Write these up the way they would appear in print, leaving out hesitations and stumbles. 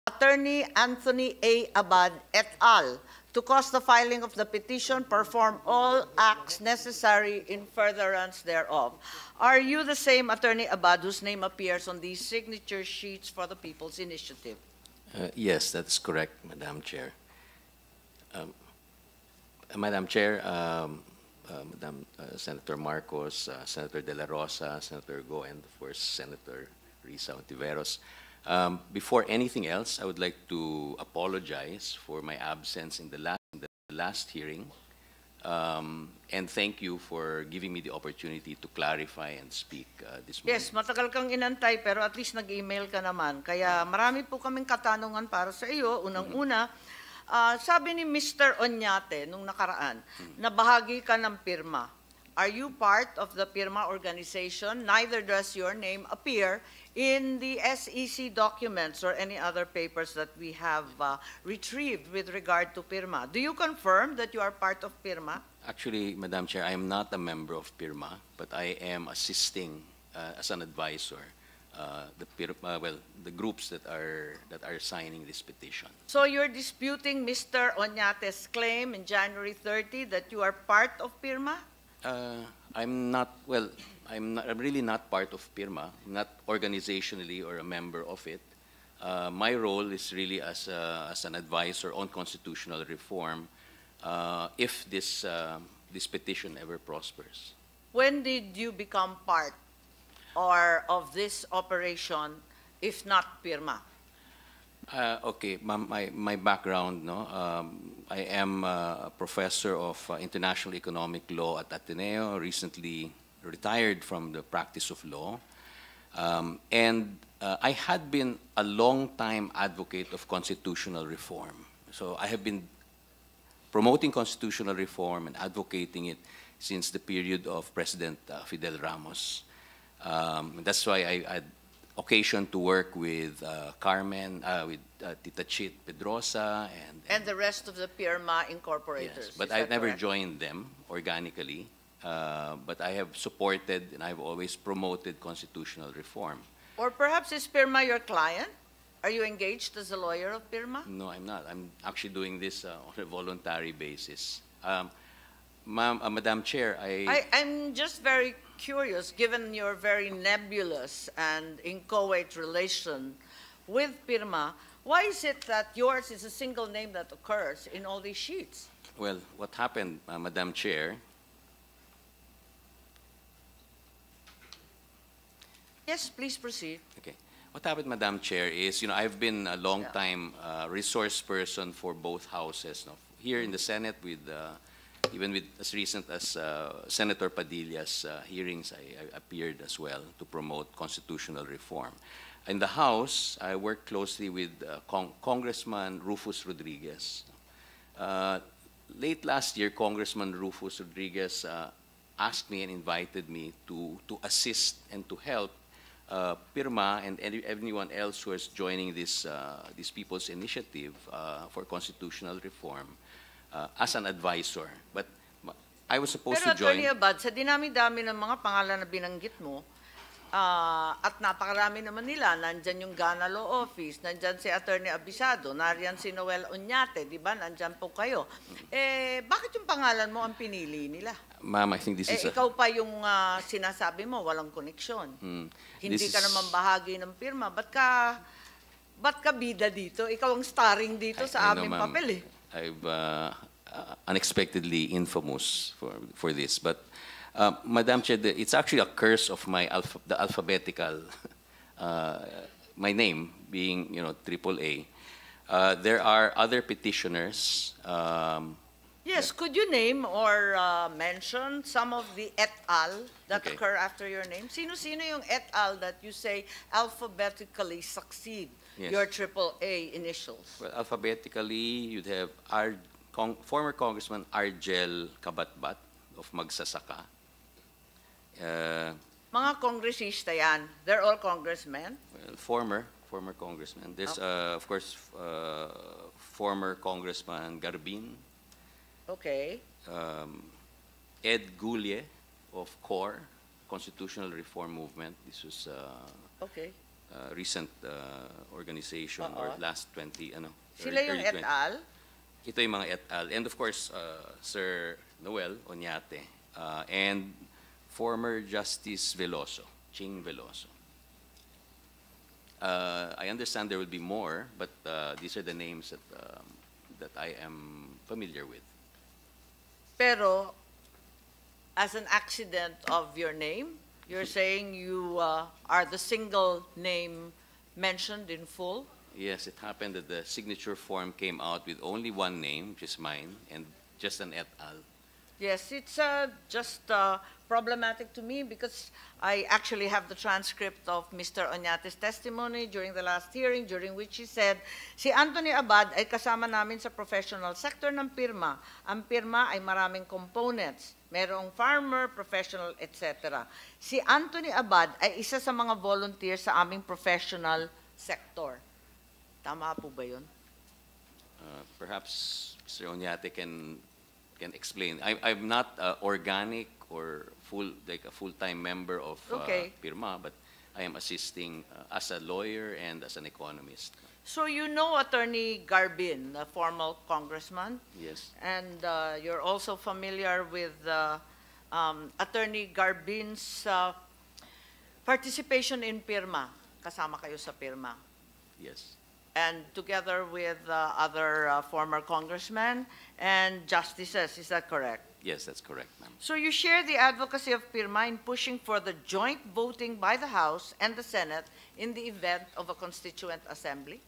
Attorney Anthony A. Abad et al. To cause the filing of the petition, perform all acts necessary in furtherance thereof. Are you the same Attorney Abad whose name appears on these signature sheets for the People's Initiative? Yes, that's correct, Madam Chair. Madam Chair, Madam Senator Marcos, Senator De La Rosa, Senator Go, and of course Senator Risa Ontiveros. Before anything else, I would like to apologize for my absence in the last hearing, and thank you for giving me the opportunity to clarify and speak this morning. Yes, matagal kang inantay pero at least nag-email ka naman. Kaya marami po kaming katanungan para sa iyo. Unang-una, sabi ni Mr. Oñate nung nakaraan, na bahagi ka ng pirma. Are you part of the PIRMA organization? Neither does your name appear in the SEC documents or any other papers that we have retrieved with regard to PIRMA. Do you confirm that you are part of PIRMA? Actually, Madam Chair, I am not a member of PIRMA, but I am assisting as an advisor the groups that are signing this petition. So you're disputing Mr. Oñate's claim in January 30 that you are part of PIRMA? I'm really not part of PIRMA, not organizationally or a member of it. My role is really as an advisor on constitutional reform if this petition ever prospers. When did you become part of this operation, if not PIRMA? Okay, my background, no, I am a professor of international economic law at Ateneo, recently retired from the practice of law, and I had been a long-time advocate of constitutional reform. So I have been promoting constitutional reform and advocating it since the period of President Fidel Ramos. That's why I had occasion to work with Carmen, with Tita Chit Pedrosa, and the rest of the PIRMA incorporators. Yes, but I've never joined them organically. But I have supported and I've always promoted constitutional reform. Or perhaps is PIRMA your client? Are you engaged as a lawyer of PIRMA? No, I'm not. I'm actually doing this on a voluntary basis. Madam Chair, I'm just very curious, given your very nebulous and inchoate relation with PIRMA, why is it that yours is a single name that occurs in all these sheets? Well, what happened, Madam Chair? Yes, please proceed. Okay. What happened, Madam Chair, is, I've been a long-time resource person for both houses. No? Here in the Senate, even with as recent as Senator Padilla's hearings, I appeared as well to promote constitutional reform. In the House, I worked closely with Congressman Rufus Rodriguez. Late last year, Congressman Rufus Rodriguez asked me and invited me to assist and to help PIRMA and anyone else who is joining this People's Initiative for constitutional reform as an advisor. But I was supposed to join. Pero Attorney Abad, sa dinami-dami ng mga pangalan na binanggit mo, at napakarami naman nila, nandyan yung Ghana Law Office, nandyan si Attorney Abisado, nariyan si Noel Oñate, di ba? Nandyan po kayo. Bakit yung pangalan mo ang pinili nila? Ma'am, I think this is ikaw pa yung sinasabi mo, walang koneksyon. Hindi ka naman bahagi ng PIRMA. Ba't ka bida dito? Ikaw ang starring dito sa aming papel eh. I've unexpectedly infamous for this, but Madam Chair, it's actually a curse of the alphabetical, my name being AAA. There are other petitioners. Yes, could you name or mention some of the et al. That occur after your name? Sino-sino yung et al. That you say alphabetically succeed your AAA initials? Well, alphabetically, you'd have former Congressman Argel Kabatbat of Magsasaka. Mga kongresista yan. They're all congressmen? Well, former congressman. There's, of course, former Congressman Garbin. Okay. Ed Gulye of CORE, Constitutional Reform Movement. This was okay. recent organization or last 20, Sila yung early et 20. al. Ito yung mga et al. And of course, Sir Noel Oñate and former Justice Veloso, Ching Veloso. I understand there will be more, but these are the names that I am familiar with. Pero, as an accident of your name, you're saying you are the single name mentioned in full? Yes, it happened that the signature form came out with only one name, which is mine, and just an et al. Yes, it's just problematic to me because I actually have the transcript of Mr. Oñate's testimony during the last hearing, during which he said, si Anthony Abad ay kasama namin sa professional sector ng pirma. Ang pirma ay maraming components. Merong farmer, professional, etc. Si Anthony Abad ay isa sa mga volunteers sa aming professional sector. Tama po ba yun? Perhaps Mr. Oñate can explain. I'm not organic or a full-time member of Okay. Pirma, but I am assisting as a lawyer and as an economist. So you know Attorney Garbin, the former congressman? Yes. And you're also familiar with Attorney Garbin's participation in PIRMA. Kasama kayo sa PIRMA. Yes. And together with other former congressmen and justices, is that correct? Yes, that's correct, ma'am. So you share the advocacy of PIRMA in pushing for the joint voting by the House and the Senate in the event of a constituent assembly?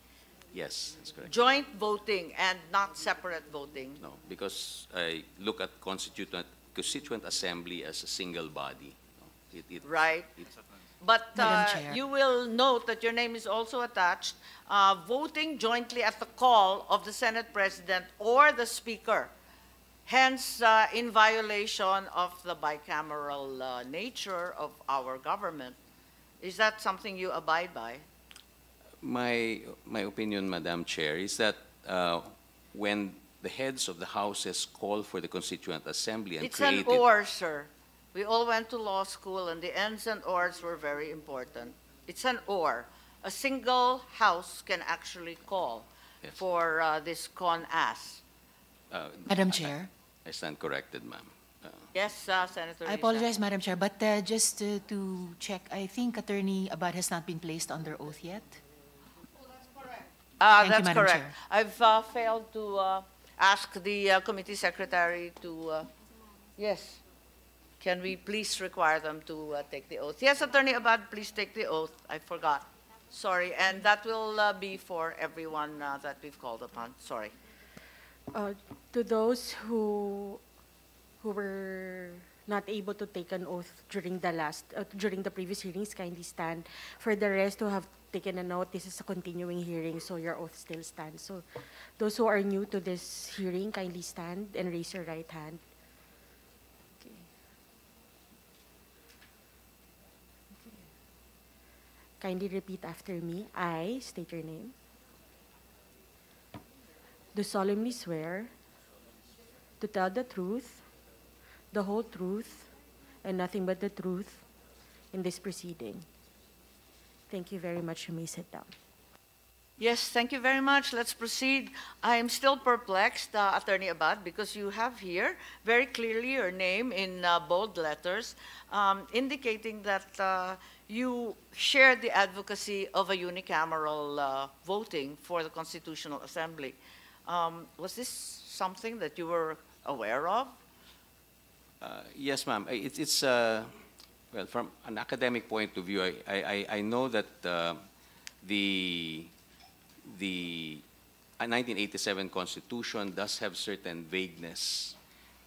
Yes, that's correct. Joint voting and not separate voting? No, because I look at constituent assembly as a single body. Right. It, But Madam Chair. you will note that your name is also attached, voting jointly at the call of the Senate President or the Speaker, hence in violation of the bicameral nature of our government. Is that something you abide by? my opinion, Madam Chair, is that when the heads of the houses call for the constituent assembly and It's an created or, sir. We all went to law school, and the ands and ors were very important. It's an or. A single house can actually call Yes. for this con-as. Madam Chair, I stand corrected, ma'am. Yes, Senator I Risa. apologize, Madam Chair, but just to check, I think Attorney Abad has not been placed under oath yet. Thank you, That's Madam correct. Chair. I've failed to ask the committee secretary to, yes, can we please require them to take the oath? Yes, Attorney Abad, please take the oath. I forgot. Sorry, and that will be for everyone that we've called upon. Sorry. To those who were not able to take an oath during the previous hearings, kindly stand. For the rest who have taken a note, this is a continuing hearing, so your oath still stands. So those who are new to this hearing, kindly stand and raise your right hand. Okay. Kindly repeat after me. I state your name. Do solemnly swear to tell the truth, the whole truth, and nothing but the truth in this proceeding. Thank you very much. You may sit down. Yes, thank you very much. Let's proceed. I am still perplexed, Attorney Abad, because you have here very clearly your name in bold letters, indicating that you share the advocacy of a unicameral voting for the Constitutional Assembly. Was this something that you were aware of? Yes, ma'am. It's well, from an academic point of view, I know that the 1987 Constitution does have certain vagueness,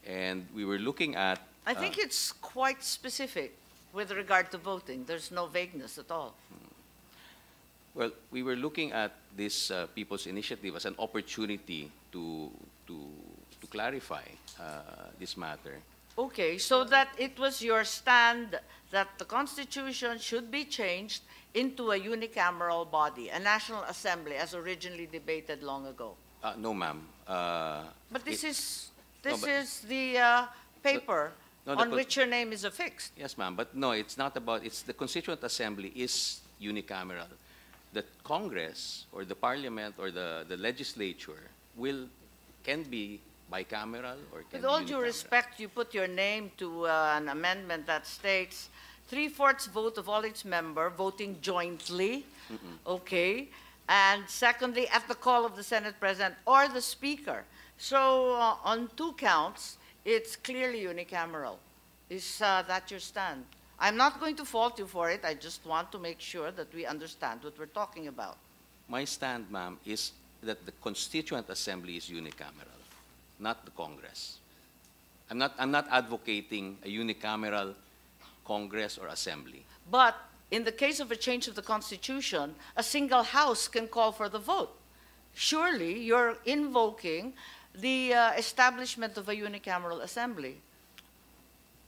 and we were looking at. I think it's quite specific with regard to voting. There's no vagueness at all. Well, we were looking at this People's Initiative as an opportunity to clarify this matter. Okay, so that it was your stand that the Constitution should be changed into a unicameral body, a National Assembly, as originally debated long ago. No, ma'am. But this It- is No, but- the paper No, on the- which your name is affixed. Yes, ma'am. But no, it's not about. It's the Constituent Assembly is unicameral. the Congress or the Parliament or the legislature can be bicameral or can With be all due unicameral. respect, you put your name to an amendment that states 3/4 vote of all its members voting jointly, okay? And secondly, at the call of the Senate President or the Speaker. So on 2 counts, it's clearly unicameral. Is that your stand? I'm not going to fault you for it. I just want to make sure that we understand what we're talking about. My stand, ma'am, is that the Constituent Assembly is unicameral, not the Congress. I'm not advocating a unicameral Congress or Assembly. But in the case of a change of the Constitution, a single House can call for the vote. Surely you're invoking the establishment of a unicameral assembly.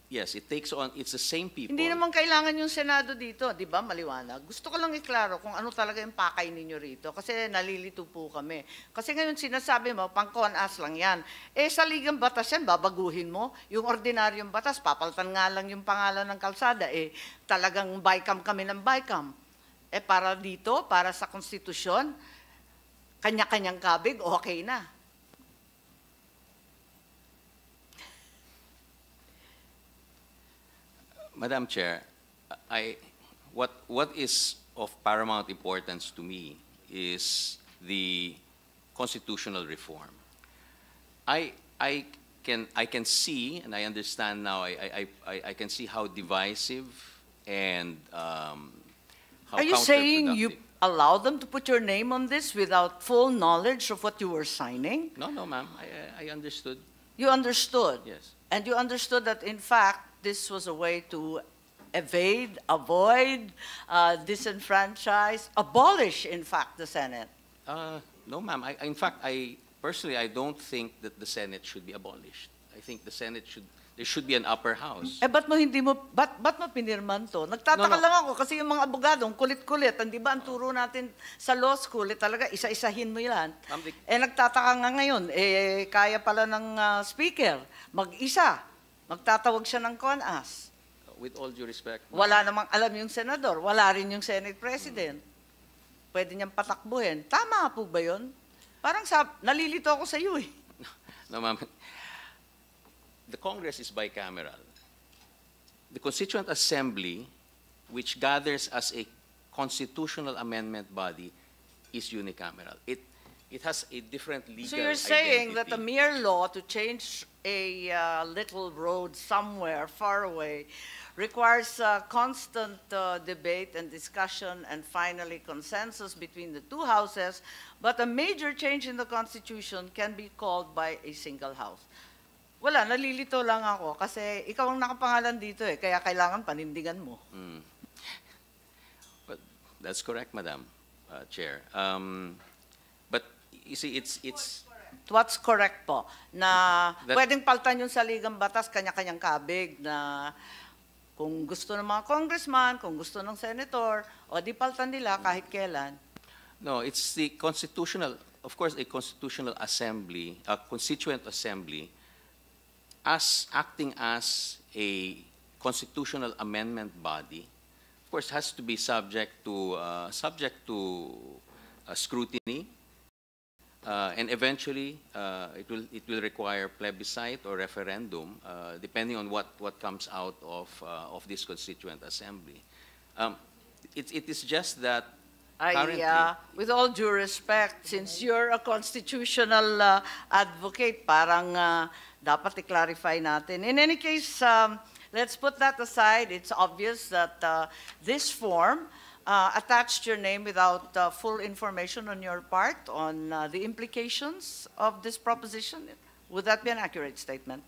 Yes, it's the same people. Hindi naman kailangan yung Senado dito, di ba, maliwanag? Gusto ko lang iklaro kung ano talaga yung pakay ninyo rito kasi nalilito po kami. Kasi ngayon sinasabi mo, pang-con-as lang yan. Eh sa Ligang Batas yan, babaguhin mo. Yung ordinaryong batas, papalitan nga lang yung pangalan ng kalsada. Eh talagang BICAM kami ng BICAM. Eh para dito, para sa konstitusyon, kanya-kanyang kabig, okay na. Madam Chair, what is of paramount importance to me is the constitutional reform. I can see, and I understand now, I can see how divisive and how Are you saying you counterproductive. allow them to put your name on this without full knowledge of what you were signing? No, ma'am, I understood, You understood? yes. And you understood that, in fact, this was a way to evade, avoid, disenfranchise, abolish, in fact, the Senate. No, ma'am, in fact, personally, I don't think that the Senate should be abolished. I think there should be an upper house. Eh, ba't mo pinirman to? Nagtataka No. lang ako kasi yung mga abogadong kulit-kulit, hindi ba ang turo natin sa law school, talaga isa-isahin mo yan. Ma'am, Eh, nagtataka nga ngayon, kaya pala ng speaker, mag-isa, magtatawag siya ng CONAS. With all due respect, ma'am, Wala namang alam yung senador, wala rin yung Senate President. Pwede niyang patakbuhin. Tama po ba yun? Parang nalilito ako sa iyo eh. no, ma'am. The Congress is bicameral. The Constituent Assembly, which gathers as a constitutional amendment body, is unicameral. It has a different legal So you're saying that a identity. mere law to change a little road somewhere far away requires constant debate and discussion and finally consensus between the 2 houses, but a major change in the Constitution can be called by a single house. Wala, nalilito lang ako kasi ikaw ang nakapangalan dito eh, kaya kailangan panindigan mo. But that's correct, Madam Chair. But you see, it's What's correct po? Na That- pwedeng paltan yung saligang batas, kanya-kanyang kabig na kung gusto ng mga congressman, kung gusto ng senator, o di paltan nila kahit kailan. no, it's the constitutional, of course, a constitutional assembly, a constituent assembly, acting as a constitutional amendment body, of course, has to be subject to scrutiny, and eventually it will require plebiscite or referendum, depending on what comes out of this constituent assembly. It is just that currently. With all due respect, since you're a constitutional advocate, parang dapat i-clarify natin. In any case, let's put that aside. It's obvious that this form attached your name without full information on your part on the implications of this proposition. Would that be an accurate statement?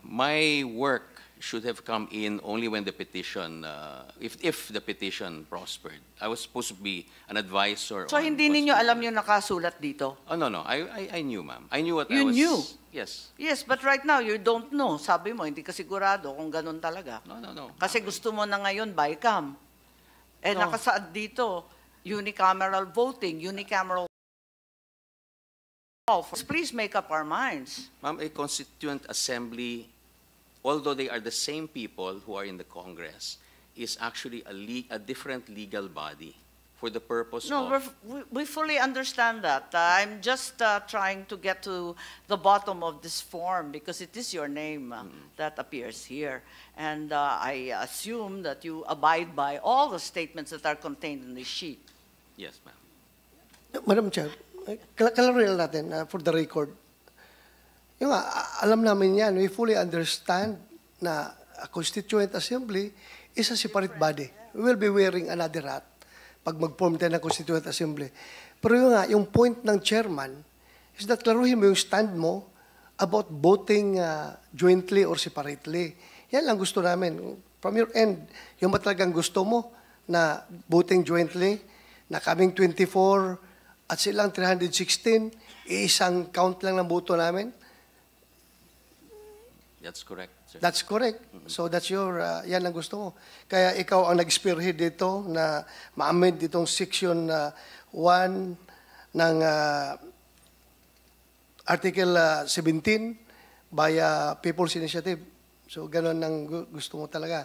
My work should have come in only when the petition, if the petition prospered. I was supposed to be an advisor. So on hindi ninyo alam constitutional- yung nakasulat dito? Oh, no. I knew, ma'am. I knew what I You was. knew? Yes. Yes, but right now you don't know. Sabi mo, hindi ka sigurado kung ganun talaga. No. Kasi gusto mo na ngayon BICAM. Eh, No. nakasaad dito, unicameral voting, unicameral call. Please make up our minds. Ma'am, a constituent assembly, although they are the same people who are in the Congress, is actually a different legal body. for the purpose No, of... we fully understand that. I'm just trying to get to the bottom of this form because it is your name that appears here. And I assume that you abide by all the statements that are contained in this sheet. Yes, ma'am. Madam Chair, kalarin natin for the record. Yung alam namin yan, we fully understand na a Constituent Assembly is a separate body. We will be wearing another hat pag mag-form tayo ng Constituent Assembly. Pero yung point ng chairman is that klaruhin mo yung stand mo about voting jointly or separately. Yan lang gusto namin. From your end, yung ba talagang gusto mo na voting jointly, na kaming 24 at silang 316, isang count lang ng boto namin? That's correct, sir. That's correct. So that's your, yan ang gusto mo. Kaya ikaw ang nag-spearhead dito na ma-amend ditong section 1 ng Article 17 by People's Initiative. So ganun ang gusto mo talaga.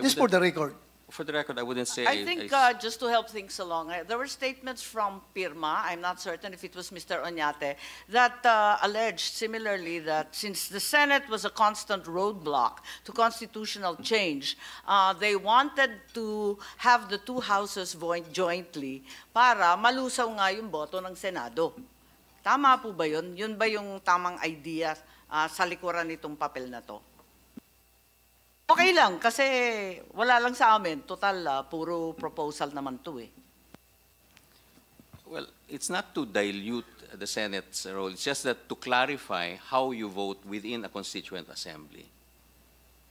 Just for the record. For the record, I wouldn't say... I think just to help things along, there were statements from Pirma, I'm not certain if it was Mr. Oñate, that alleged similarly that since the Senate was a constant roadblock to constitutional change, they wanted to have the two houses vote jointly para malusaw nga yung boto ng Senado. Tama po ba yun? Yun ba yung tamang idea sa likuran nitong papel na to? Okay lang, kasi wala lang sa amin. Total, puro proposal naman to eh. Well, it's not to dilute the Senate's role. It's just that to clarify how you vote within a constituent assembly.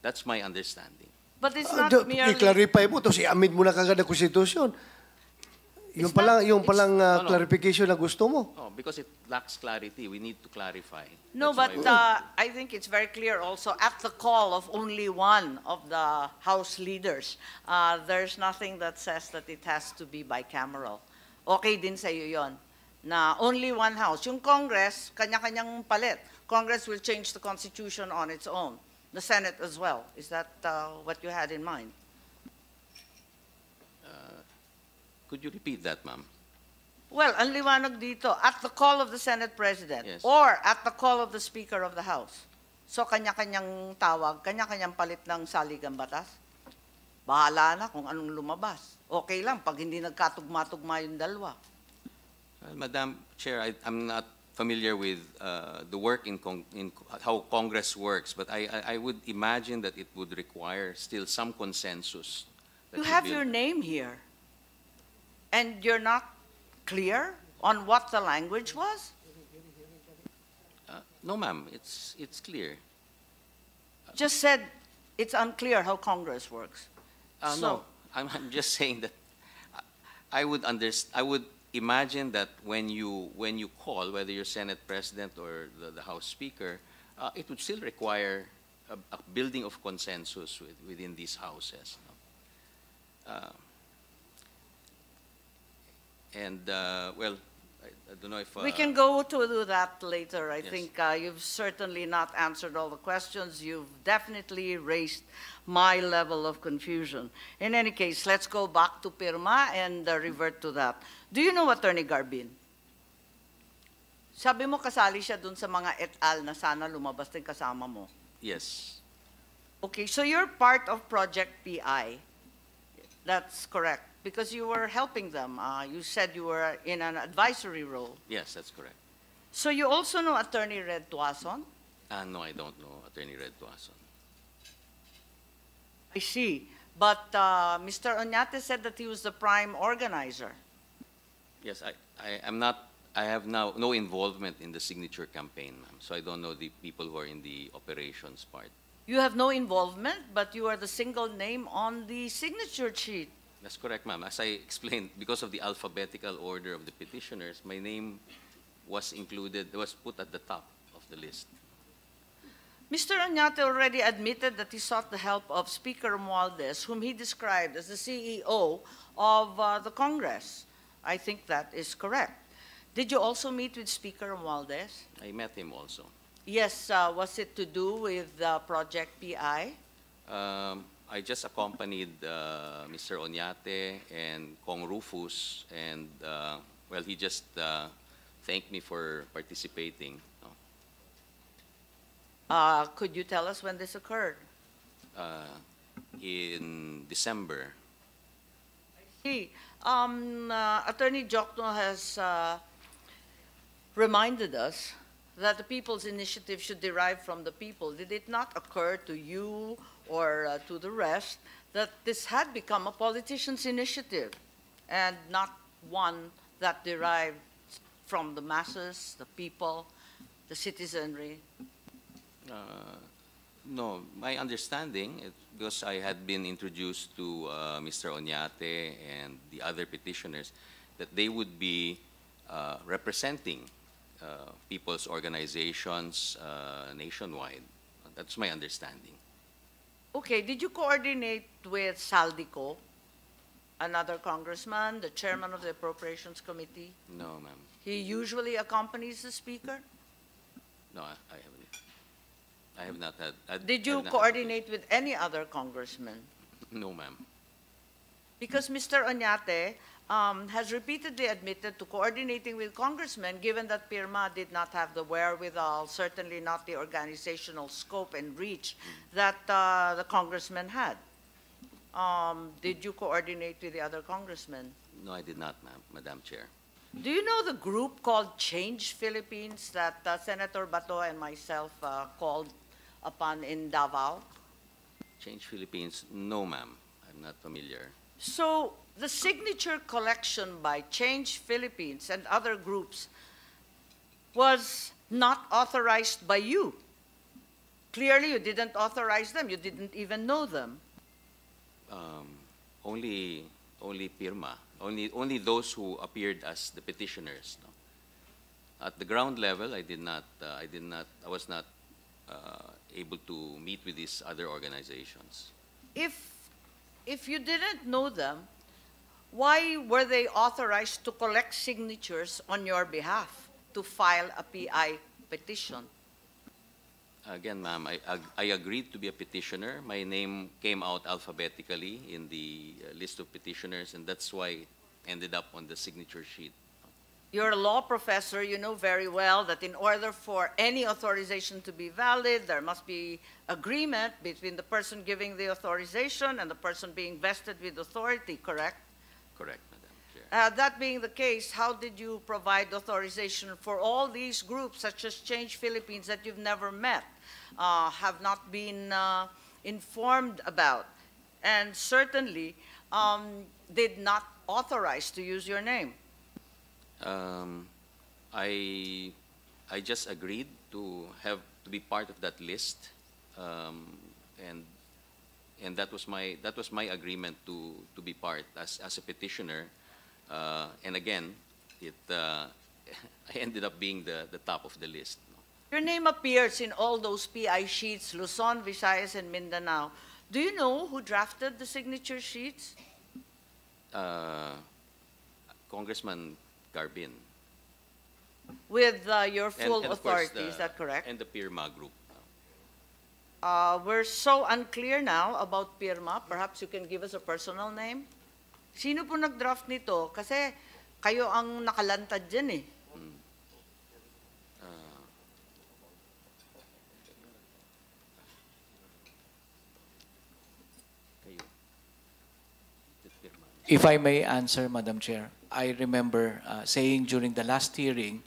That's my understanding. But it's not merely... I-clarify mo to, i-amend mo na kagad ang konstitusyon. Yung palang no. clarification na gusto mo. Oh, because it lacks clarity. We need to clarify. No, That's but why I think it's very clear also at the call of only one of the House leaders, there's nothing that says that it has to be bicameral. Okay din sa iyo yon na only one House. Yung Congress, kanya-kanyang palit. Congress will change the Constitution on its own. The Senate as well. Is that what you had in mind? Could you repeat that, ma'am? Well, ang liwanag dito, at the call of the Senate President Yes. or at the call of the Speaker of the House. So, kanya-kanyang tawag, kanya-kanyang palit ng saligang batas. Bahala na kung anong lumabas. Okay lang pag hindi nagkatugma-tugma yung dalawa. Madam Chair, I'm not familiar with the work in how Congress works, but I would imagine that it would require still some consensus. that You would have be- your name here. And you're not clear on what the language was? No, ma'am, it's clear. Just said it's unclear how Congress works. No, I'm just saying that I would imagine that when you call, whether you're Senate President or the House Speaker, it would still require a building of consensus within these houses. No? Well, I don't know if... We can go to that later. I Yes. think you've certainly not answered all the questions. You've definitely raised my level of confusion. In any case, let's go back to Pirma and revert to that. Do you know Attorney Garbin? Sabi mo kasali siya dun sa mga et al na sana lumabas din kasama mo. Yes, Okay, so you're part of Project PI. That's correct, because you were helping them. You said you were in an advisory role. yes, that's correct. So you also know Attorney Red Tuason? No, I don't know Attorney Red Tuason. I see. But Mr. Oñate said that he was the prime organizer. Yes, I have now no involvement in the signature campaign, ma'am, so I don't know the people who are in the operations part. You have no involvement, but you are the single name on the signature sheet. That's correct, ma'am. As I explained, because of the alphabetical order of the petitioners, my name was put at the top of the list. Mr. Oñate already admitted that he sought the help of Speaker Romualdez, whom he described as the CEO of the Congress. I think that is correct. Did you also meet with Speaker Romualdez? I met him also. Yes, was it to do with Project PI? I just accompanied Mr. Oñate and Kong Rufus, and well, he just thanked me for participating. Could you tell us when this occurred? In December. See, Attorney Jokno has reminded us that the People's Initiative should derive from the people. Did it not occur to you or to the rest that this had become a politician's initiative and not one that derived from the masses, the people, the citizenry? No, my understanding, because I had been introduced to Mr. Oñate and the other petitioners, that they would be representing people's organizations nationwide. That's my understanding. Okay, did you coordinate with Saldico, another congressman, the chairman of the Appropriations Committee? No, ma'am. He usually accompanies the speaker? No, I haven't. I have not had. Did you coordinate with any other congressman? No, ma'am. Because Mr. Oñate has repeatedly admitted to coordinating with congressmen, given that PIRMA did not have the wherewithal, certainly not the organizational scope and reach that the congressman had. Did you coordinate with the other congressmen? No, I did not, ma'am, Madam Chair. Do you know the group called Change Philippines that Senator Bato and myself called upon in Davao? Change Philippines? No, ma'am. I'm not familiar. So the signature collection by Change Philippines and other groups was not authorized by you. Clearly, you didn't authorize them. You didn't even know them. Only PIRMA. Only those who appeared as the petitioners. No? At the ground level, I was not able to meet with these other organizations. If you didn't know them, why were they authorized to collect signatures on your behalf to file a PI petition? Again, ma'am, I agreed to be a petitioner. My name came out alphabetically in the list of petitioners, and that's why I ended up on the signature sheet. You're a law professor. You know very well that in order for any authorization to be valid, there must be agreement between the person giving the authorization and the person being vested with authority, correct? Correct, Madam Chair. That being the case, how did you provide authorization for all these groups, such as Change Philippines, that you've never met, have not been informed about, and certainly did not authorize to use your name? I just agreed to be part of that list, and that was my agreement to be part as a petitioner. And again, I ended up being the top of the list. Your name appears in all those PI sheets, Luzon, Visayas, and Mindanao. Do you know who drafted the signature sheets? Congressman Garbin. With your full And of course authority, is that correct? And the PIRMA group. We're so unclear now about PIRMA. Perhaps you can give us a personal name? Sino po nag-draft nito? Kasi kayo ang nakalantad dyan eh. If I may answer, Madam Chair, I remember saying during the last hearing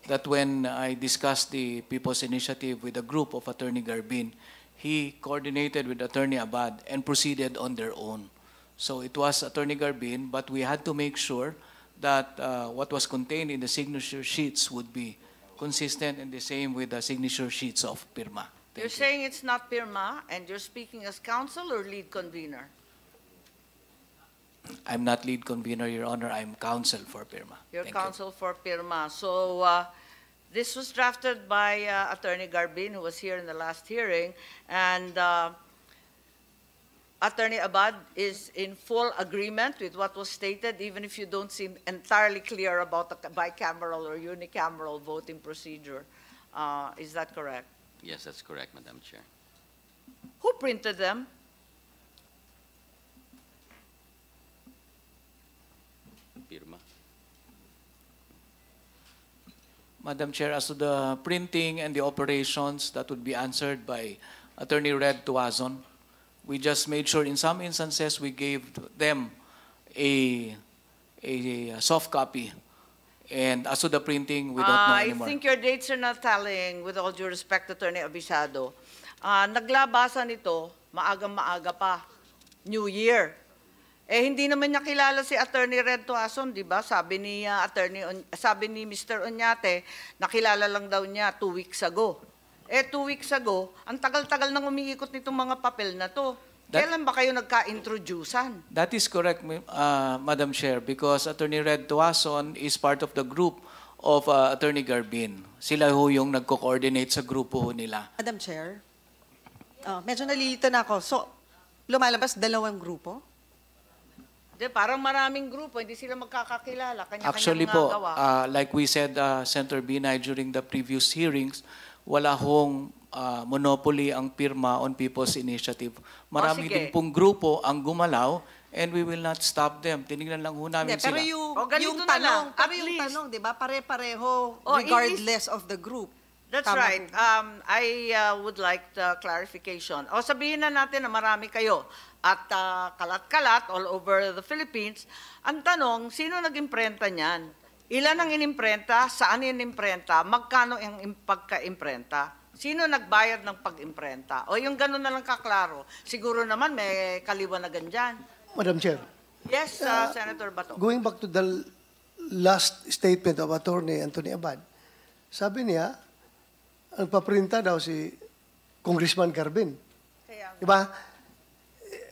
that when I discussed the People's Initiative with a group of Attorney Garbin, he coordinated with Attorney Abad and proceeded on their own. So it was Attorney Garbin, but we had to make sure that what was contained in the signature sheets would be consistent and the same with the signature sheets of PIRMA. You're saying it's not PIRMA, and you're speaking as counsel or lead convener? I'm not lead convener, Your Honor. I'm counsel for PIRMA. You're Thank you. counsel for PIRMA. So this was drafted by Attorney Garbin, who was here in the last hearing, and Attorney Abad is in full agreement with what was stated, even if you don't seem entirely clear about the bicameral or unicameral voting procedure. Is that correct? Yes, that's correct, Madam Chair. Who printed them? Madam Chair, as to the printing and the operations, that would be answered by Attorney Red Tuazon. We just made sure in some instances we gave them a soft copy. And as to the printing, we don't know I anymore. think your dates are not tallying, with all due respect, Attorney Abisado. Naglabasan ito, maagang-maaga pa, New Year. Eh, hindi naman niya kilala si Attorney Red Tuazon, di ba? Sabi ni Mr. Oñate, nakilala lang daw niya 2 weeks ago. Eh, 2 weeks ago, ang tagal-tagal nang umiikot nitong mga papel na to. Kailan ba kayo nagka-introducean? That is correct, Madam Chair, because Attorney Red Tuazon is part of the group of Attorney Garbin. Sila ho yung nagko-coordinate sa grupo ho nila. Madam Chair, medyo nalilito na ako. So, lumalabas 2 grupo? Parang maraming grupo, hindi sila magkakakilala. Kanya-kanyang Actually mga po, gawa. like we said, Senator Binay, during the previous hearings, wala hong monopoly ang pirma on People's Initiative. Marami sige. din pong grupo ang gumalaw and we will not stop them. Tinignan lang ho namin Hindi, pero sila. ganito yung na lang, tanong, at least. di ba, pare-pareho Oh, regardless of the group. That's Tama right. po. I would like the clarification. O sabihin na natin na marami kayo at kalat-kalat all over the Philippines. Ang tanong, sino nag-imprenta niyan? Ilan ang inimprenta? Saan inimprenta? Magkano ang pagka-imprenta? Sino nagbayad ng pag-imprenta? O yung gano'n na lang kaklaro. Siguro naman may kaliwanagan dyan. Madam Chair, Yes, Senator Bato. going back to the last statement of Attorney Anthony Abad, sabi niya, ang paprinta daw si Congressman Garbin. Kaya, Di ba?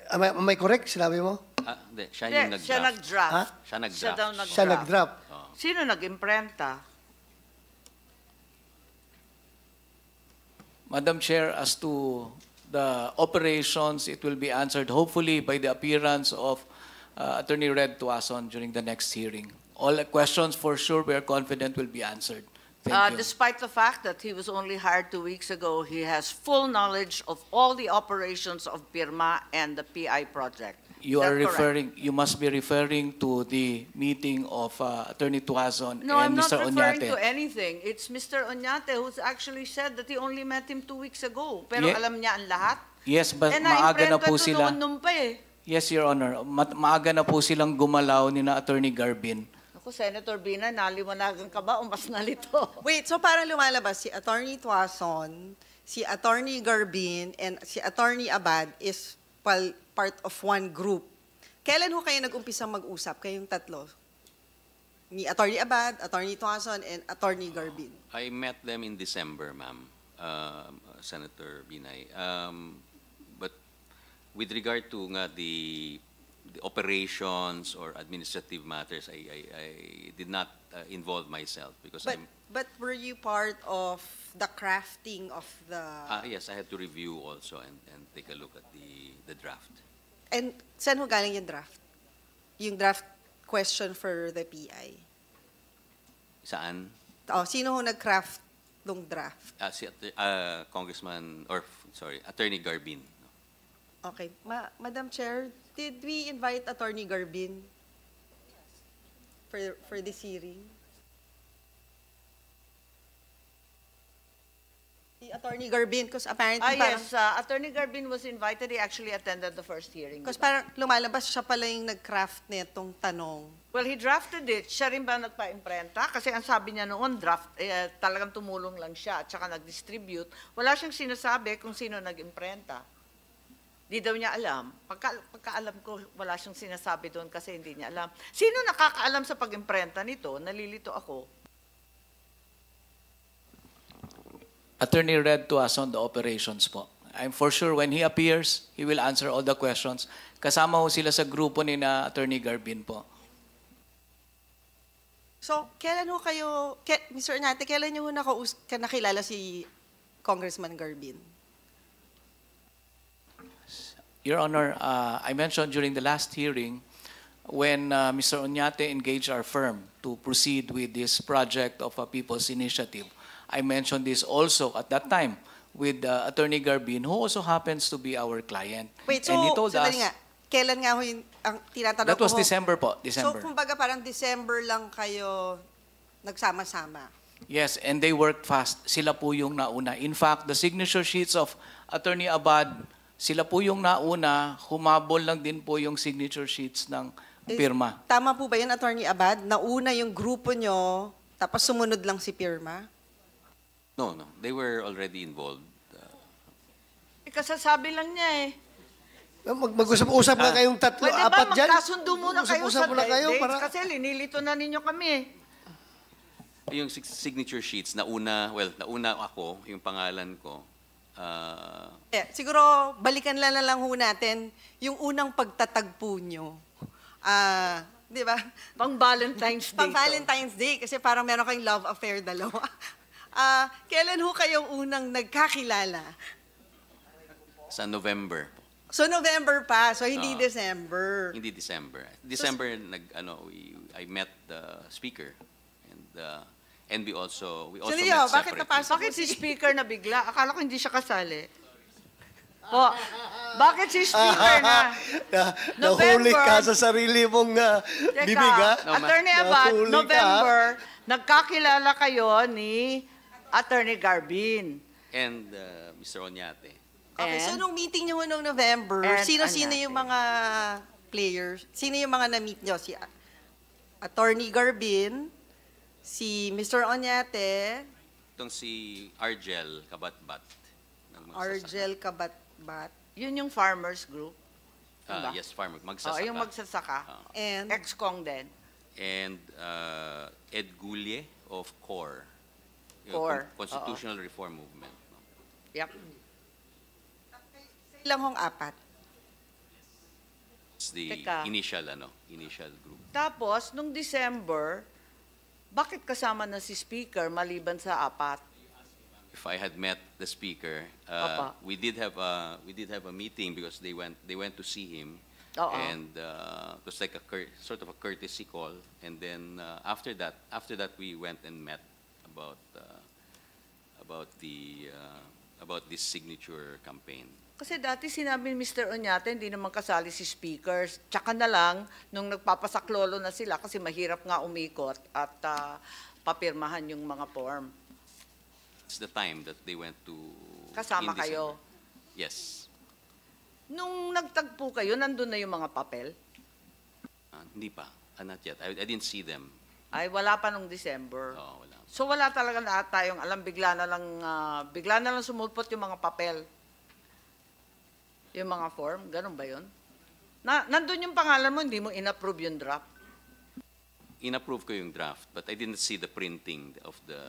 Am I correct? Sinabi mo? Hindi, siya hindi, yung siya nag-draft. nag-draft. Ha? Siya nag-draft. Siya daw nag-draft. Siya nag-drop. Sino nag-imprenta? Madam Chair, as to the operations, it will be answered hopefully by the appearance of Attorney Red Tuazon during the next hearing. All questions for sure we are confident will be answered. Thank you. Despite the fact that he was only hired 2 weeks ago, he has full knowledge of all the operations of PIRMA and the PI project. You Is are that correct? you must be referring to the meeting of Attorney Tuazon No, I'm and not Mr. referring Oñate. to anything. It's Mr. Oñate who's actually said that he only met him 2 weeks ago. Pero Ye- alam niya ang lahat. Yes, but Eh, maaga na na-imprenta po to sila. noon pa eh. Yes, Your Honor. Maaga na po silang gumalaw ni na Attorney Garbin. Ako, Senator Bina, naliwanagan ka ba o mas nalito? Wait, so parang lumalabas si Attorney Tuazon, si Attorney Garbin, and si Attorney Abad is part of one group. Kailan ho kayo nag-umpisang mag-usap, kayong tatlo? Ni Attorney Abad, Attorney Tuazon, and Attorney Garbin. I met them in December, ma'am, Senator Binay. But with regard to nga the operations or administrative matters, I did not involve myself because But were you part of the crafting of the... yes, I had to review also and take a look at the draft. And saan ho galing yung draft? Yung draft question for the PI. Saan? Sino ho nag-craft ng draft? Si Attorney Garbin. Okay. Madam Chair, did we invite Attorney Garbin for this hearing? Si Attorney Garbin, because apparently Yes, Attorney Garbin was invited. He actually attended the first hearing. Because parang lumalabas siya pala yung nag-craft nitong tanong. Well, he drafted it. Siya rin ba nagpa-imprenta? Kasi ang sabi niya noon, talagang tumulong lang siya at saka nag-distribute. Wala siyang sinasabi kung sino nag-imprenta. Di daw niya alam. Pagkaalam ko, wala siyang sinasabi doon kasi hindi niya alam. Sino nakakaalam sa pag-imprenta nito? Nalilito ako. Attorney Red Tuazon, the operations po. I'm for sure when he appears, he will answer all the questions. Kasama ho sila sa grupo ni na Attorney Garbin po. So, kailan ho kayo, Mr. Oñate, kailan niyo ho nakilala si Congressman Garbin? Your Honor, I mentioned during the last hearing when Mr. Oñate engaged our firm to proceed with this project of a People's Initiative. I mentioned this also at that time with Attorney Garbin, who also happens to be our client. Wait, so, and he told us, sandali nga, kailan nga ho yung, ang tinatanong that ko was ho? December po, So, December. kumbaga parang December lang kayo nagsama-sama. Yes, and they worked fast. Sila po yung nauna. In fact, the signature sheets of Attorney Abad, sila po yung nauna, humabol lang din po yung signature sheets ng pirma. Tama po ba yun, Attorney Abad? Nauna yung grupo nyo, tapos sumunod lang si pirma? No, no. They were already involved. Kasasabi lang niya eh. Mag-usap-usap na kayong tatlo, Pwede ba apat dyan? magkasundo muna kayo Mag-usap sa muna kayo dates? para... Kasi linilito na ninyo kami eh. Yung signature sheets, nauna ako, yung pangalan ko. Siguro, balikan na lang ho natin yung unang pagtatagpo nyo. Di ba? Pang Valentine's Day. Pang Valentine's Day, kasi parang meron kayong love affair dalawa. Kailan ho kayong unang nagkakilala? Sa November. So, November pa, so hindi December. Hindi December. December, I met the speaker. And we also So, met Leo, bakit separately. napasok Bakit si speaker na bigla? Akala ko hindi siya kasali. Po, bakit si speaker na? Nahuli November. ka sa sarili mong Teka, bibig, ha? Attorney Abad, Nahuli ka. November, nagkakilala kayo ni Attorney Garbin. And Mr. Oñate. Okay, so And- nung meeting nyo noong November, And sino-sino Oñate. yung mga players? Sino yung mga na-meet nyo? Si Attorney Garbin, si Mr. Oñate, Itong si Argel Kabatbat. ng magsasaka. Argel Kabatbat, Yun yung farmers group. Diba? Yes, farmer. Oh, Magsasaka. yung magsasaka. and Ex-Kong din. And Ed Gulye of CORE. Yung CORE, Constitutional Reform Movement. No? Yep. ilang hong apat. It's the Teka. initial group. Tapos, nung December, bakit kasama na si speaker maliban sa apat? If I had met the speaker, Apa. we did have a meeting because they went to see him, Oo. and it was like sort of a courtesy call. And then after that we went and met about this signature campaign. Kasi dati sinabi ni Mr. Oñate, hindi naman kasali si speakers. Tsaka na lang, nung nagpapasaklolo na sila, kasi mahirap nga umikot at papirmahan yung mga form. It's the time that they went to Kasama in kayo. December. Yes. Nung nagtagpo kayo, nandun na yung mga papel? Hindi pa. Not yet. I didn't see them. Ay, wala pa nung December. Oh, wala. So wala talaga na tayong alam, bigla na lang sumulpot yung mga papel. Yung mga form, ganun ba yun? Nandun yung pangalan mo, hindi mo in-approve yung draft. In-approve ko yung draft, but I didn't see the printing of the...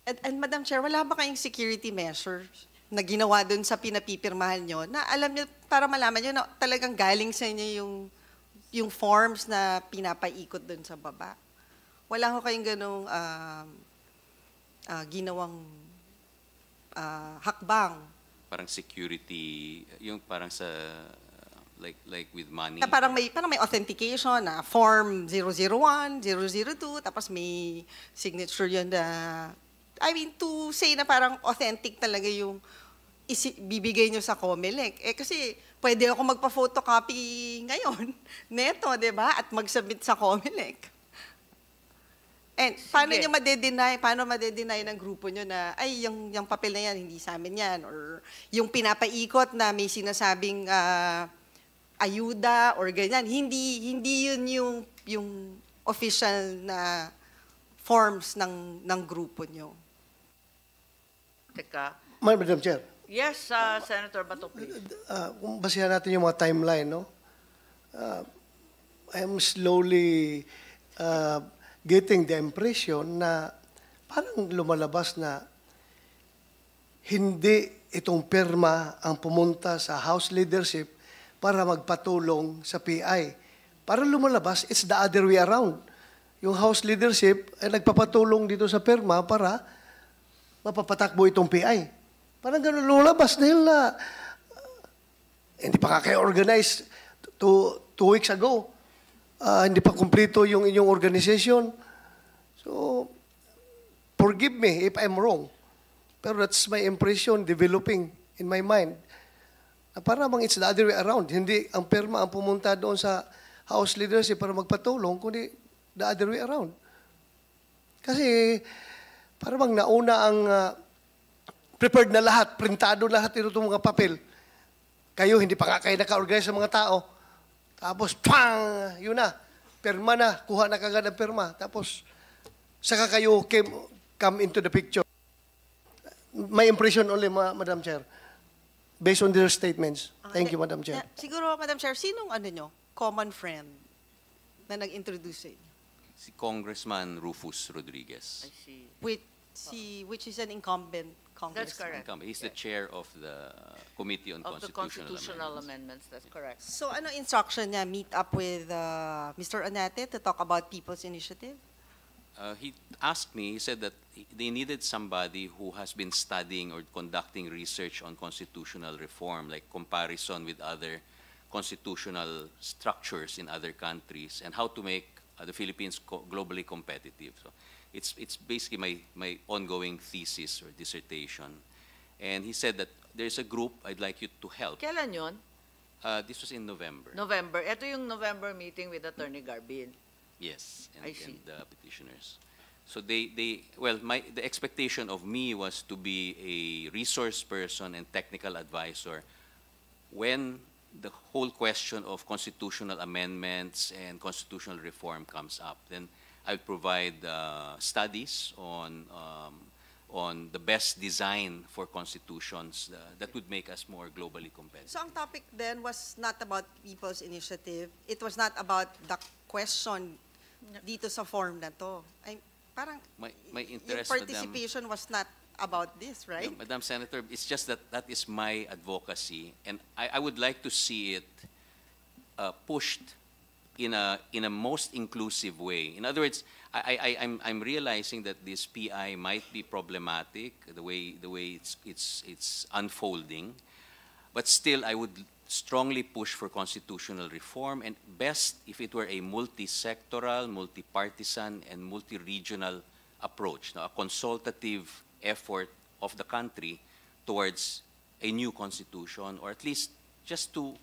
And Madam Chair, wala ba kayong security measures na ginawa dun sa pinapipirmahan nyo na alam nyo, para malaman nyo na talagang galing sa inyo yung forms na pinapaikot dun sa baba? Wala ko kayong ganong ginawang hakbang Parang security, yung parang sa... like with money. na parang may authentication na form 001, 002, tapos may signature yun na, I mean, to say na parang authentic talaga yung bibigay nyo sa COMELEC. Kasi pwede ako magpa-photocopy ngayon, neto, di ba? At mag-submit sa COMELEC. And paano Sige. nyo madedenay ng grupo nyo na, ay, yung papel na yan, hindi sa amin yan. Or yung pinapaikot na may sinasabing ayuda or ganyan. Hindi yun yung official na forms ng grupo nyo. Teka. Madam Chair, Yes, Senator Bato, please. kung basihan natin yung mga timeline, no? I am slowly getting the impression na parang lumalabas na hindi itong pirma ang pumunta sa House leadership para magpatulong sa PI. Parang lumalabas, it's the other way around. Yung House leadership ay nagpapatulong dito sa pirma para mapapatakbo itong PI. Parang ganun lumalabas dahil hindi pa kayo organize 2 weeks ago. Hindi pa kumpleto yung inyong organization. So, forgive me if I'm wrong. Pero that's my impression developing in my mind. Na parang it's the other way around. Hindi ang pirma ang pumunta doon sa House leadership para magpatulong, kundi the other way around. Kasi para bang nauna ang prepared na lahat, printado lahat itong mga papel. Kayo, hindi pa nga kayo naka-organize sa mga tao. Tapos, pang! Yun na. Perma na. Kuha na kagad ang perma. Tapos, saka kayo come into the picture. My impression only, Madam Chair. Based on their statements. Thank you, Madam Chair. Siguro, Madam Chair, sinong common friend na nag-introduce sa inyo? Si Congressman Rufus Rodriguez. I see. Which is an incumbent congressman. That's correct. He's the chair of the Committee on Of the constitutional amendments, that's correct. So ano instruction niya? Meet up with Mr. Onate to talk about People's Initiative? He asked me, he said that they needed somebody who has been studying or conducting research on constitutional reform, like comparison with other constitutional structures in other countries, and how to make the Philippines globally competitive. So it's basically my ongoing thesis or dissertation. And he said that there's a group I'd like you to help. Kailan yun? This was in November. November. Ito yung November meeting with Attorney Garbin. Yes, I and see. the petitioners. So the expectation of me was to be a resource person and technical advisor when the whole question of constitutional amendments and constitutional reform comes up. Then I'll provide studies on the best design for constitutions that would make us more globally competitive. So ang topic then was not about People's Initiative. It was not about the question dito sa form na to. Ay, parang My yung interest, Madam, participation was not about this, right? yeah, Madam Senator, it's just that is my advocacy, and I would like to see it pushed in a most inclusive way. In other words, I'm realizing that this PI might be problematic the way it's unfolding, but still I would strongly push for constitutional reform, and best if it were a multi-sectoral, multi-partisan, and multi-regional approach, a consultative effort of the country towards a new constitution, or at least just to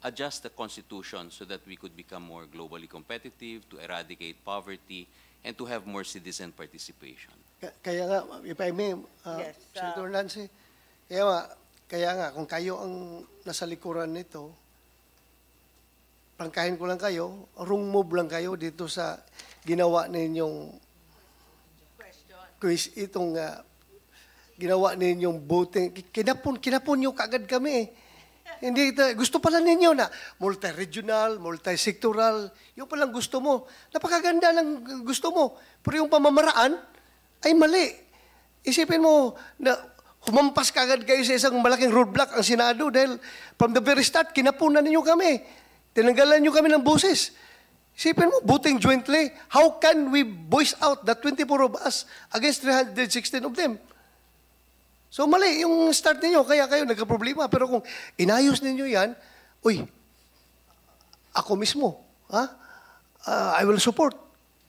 adjust the constitution so that we could become more globally competitive, to eradicate poverty, and to have more citizen participation. Kaya nga, if I may, Yes, Senator Nancy, kaya nga, kung kayo ang nasa likuran nito, prangkahin ko lang kayo, wrong move lang kayo dito sa ginawa ninyong quiz, itong ginawa ninyong voting. Kinapon nyo kagad kami. Hindi, gusto pala ninyo na multi-regional, multi-sectoral, yung palang gusto mo. Napakaganda ng gusto mo. Pero yung pamamaraan ay mali. Isipin mo na humampas kagad kayo sa isang malaking roadblock ang Senado dahil from the very start, kinapunan ninyo kami. Tinanggalan nyo kami ng boses. Isipin mo, voting jointly, how can we voice out the 24 of us against 316 of them? So mali yung start ninyo, kaya kayo nagka-problema. Pero kung inayos ninyo yan, ako mismo, I will support.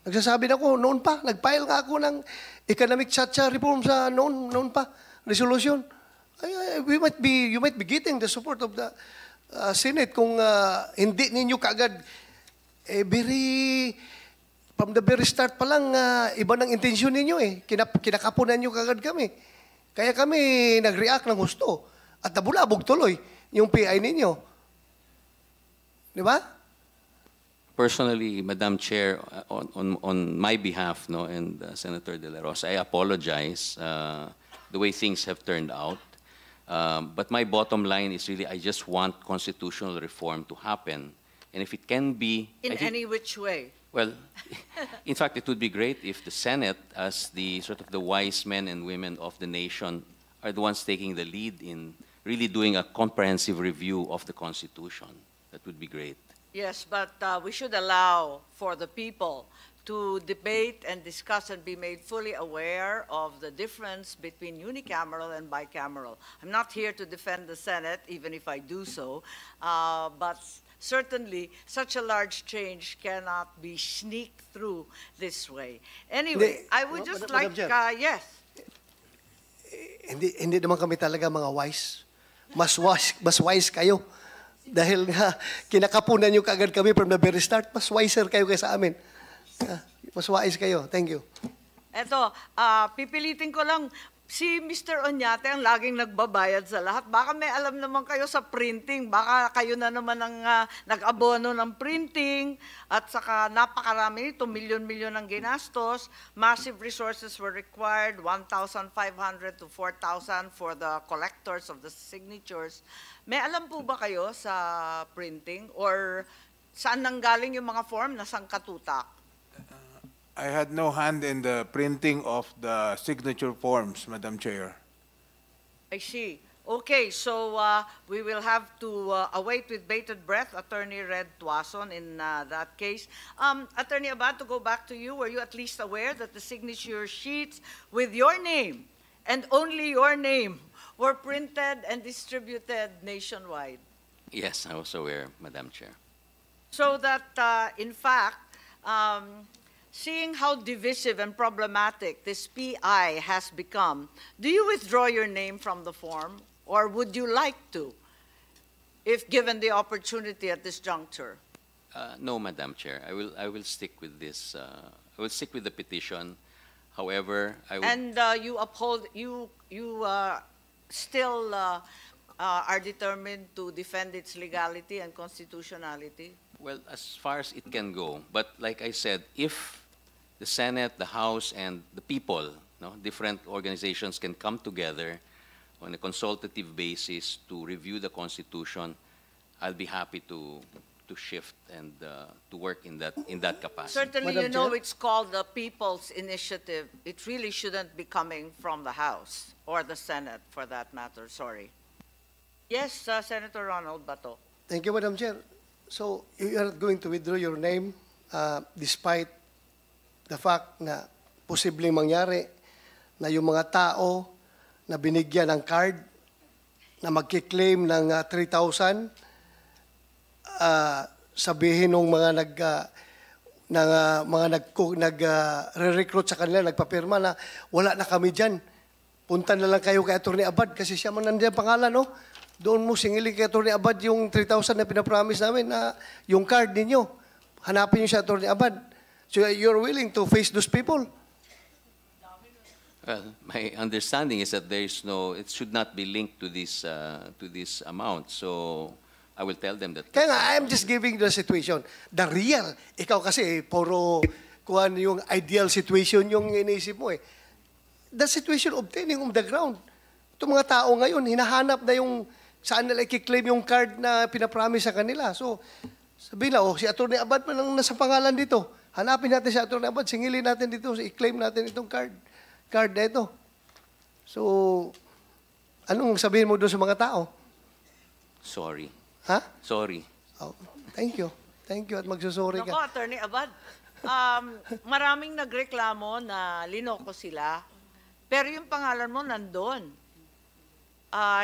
Nagsasabi na ako, noon pa, nag-file nga ako ng economic chacha reform sa noon pa, resolution. You might be getting the support of the Senate kung hindi ninyo kaagad, from the very start pa lang, iba ng intensyon ninyo kinakapunan nyo kaagad kami. Kaya kami nag-react ng gusto. At nabulabog tuloy yung PI ninyo. Di ba? Personally, Madam Chair, on my behalf, and Senator De La Rosa, I apologize the way things have turned out. But my bottom line is really, I just want constitutional reform to happen. And if it can be... In any which way? Well, in fact, it would be great if the Senate, as the sort of the wise men and women of the nation, are the ones taking the lead in really doing a comprehensive review of the Constitution. That would be great. Yes, but we should allow for the people to debate and discuss and be made fully aware of the difference between unicameral and bicameral. I'm not here to defend the Senate, even if I do so, but certainly such a large change cannot be sneaked through this way. Anyway, I would just Madam like, Chair. yes. Hindi naman kami talaga mga wise. Mas wise kayo. Dahil nga, kinakapunan nyo kaagad kami from the very start, mas wiser kayo kaysa amin. Mas wise kayo. Thank you. Eto, pipilitin ko lang, si Mr. Oñate ang laging nagbabayad sa lahat. Baka may alam naman kayo sa printing. Baka kayo na naman ang nag-abono ng printing. At saka napakarami nito, milyon-milyon ang ginastos. Massive resources were required, 1,500 to 4,000 for the collectors of the signatures. May alam po ba kayo sa printing? Or saan nanggaling yung mga form na sangkatutak? I had no hand in the printing of the signature forms, Madam Chair. I see. Okay, so we will have to await with bated breath Attorney Red Tuason in that case. Attorney Abad, to go back to you, were you at least aware that the signature sheets with your name and only your name were printed and distributed nationwide? Yes, I was aware, Madam Chair. So that, in fact, seeing how divisive and problematic this PI has become, do you withdraw your name from the form, or would you like to, if given the opportunity at this juncture? No, Madam Chair. I will stick with this. I will stick with the petition. However, I will. And you uphold, you still are determined to defend its legality and constitutionality? Well, as far as it can go. But like I said, if the Senate, the House, and the people, no, different organizations can come together on a consultative basis to review the Constitution, I'll be happy to shift and to work in that capacity. Certainly, Madam you know Chair? it's called the People's Initiative. It really shouldn't be coming from the House or the Senate, for that matter. Sorry. Yes, Senator Ronald Bato. Thank you, Madam Chair. So, you are going to withdraw your name despite the fact na posibleng mangyari na yung mga tao na binigyan ng card na magkiklaim ng 3,000, sabihin ng mga nag-recruit sa kanila, nagpapirma na wala na kami dyan. Punta na lang kayo kay Atty. Abad kasi siya man nandiyan pangalan, no? Doon mo singilin kay Atty. Abad yung 3,000 na pinapromise namin na yung card ninyo. Hanapin niyo si Atty. Abad. So you're willing to face those people? Well, my understanding is that there is no, it should not be linked to this amount. So I will tell them that. Kaya nga, I'm just giving the situation. The real, ikaw kasi, puro kuhan yung ideal situation yung iniisip mo eh. The situation obtaining on the ground. Itong mga tao ngayon, hinahanap na yung saan nila i-claim yung card na pinapromise sa kanila. So, sabihin na, si Atty. Abad man ang nasa pangalan dito. Hanapin natin si Atty. Abad, singilin natin dito, i-claim natin itong card na ito. So, anong sabihin mo doon sa mga tao? Sorry. Ha? Sorry. Oh, thank you. Thank you at magsusorry Nako, ka. Attorney Abad, maraming nagreklamo na linoko sila, pero yung pangalan mo nandun.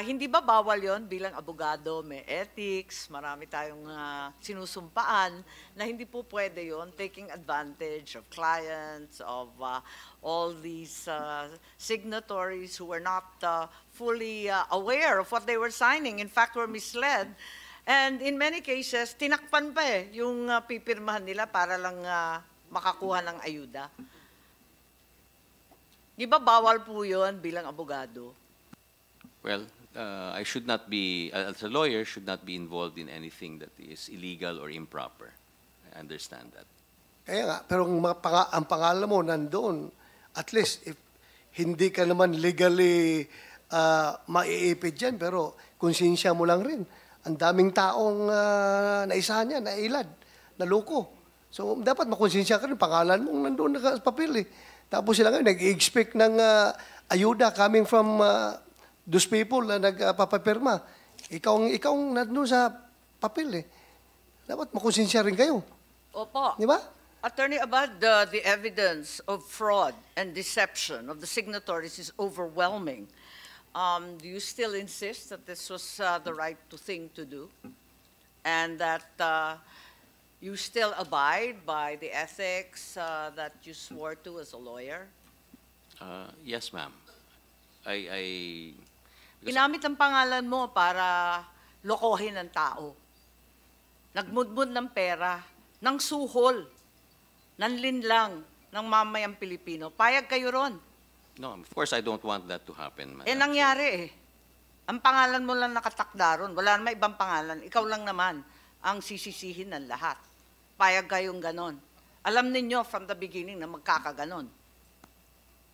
Hindi ba bawal yon bilang abogado? May ethics, marami tayong sinusumpaan na hindi po pwede yon, taking advantage of clients, of all these signatories who were not fully aware of what they were signing, in fact were misled. And in many cases, tinakpan pa yung pipirmahan nila para lang makakuha ng ayuda. Di ba bawal po yun bilang abogado? Well, I should not be, as a lawyer, should not be involved in anything that is illegal or improper. I understand that. Kaya nga, pero ang pangalan mo nandoon, at least, if hindi ka naman legally maiipid dyan, pero konsensya mo lang rin. Ang daming taong naisahan yan, nailad, naloko. So, dapat makonsensya ka rin, pangalan mo nandoon sa papel eh. Tapos sila ngayon, nag-expect ng ayuda coming from those people na nagpapapirma. Ikaw nandun sa papel eh. Dapat makonsensya rin kayo. Opo. Di ba? Attorney Abad, the evidence of fraud and deception of the signatories is overwhelming. Do you still insist that this was the right thing to do? And that you still abide by the ethics that you swore to as a lawyer? Yes, ma'am. Because Ginamit ang pangalan mo para lokohin ang tao. Nagmudmud ng pera, ng suhol, ng linlang, ng mamayang Pilipino. Payag kayo ron. No, of course, I don't want that to happen, Madam Eh, nangyari eh. Ang pangalan mo lang nakatakda ron. Wala naman ibang pangalan. Ikaw lang naman ang sisisihin ng lahat. Payag kayong ganon. Alam ninyo from the beginning na magkakaganon.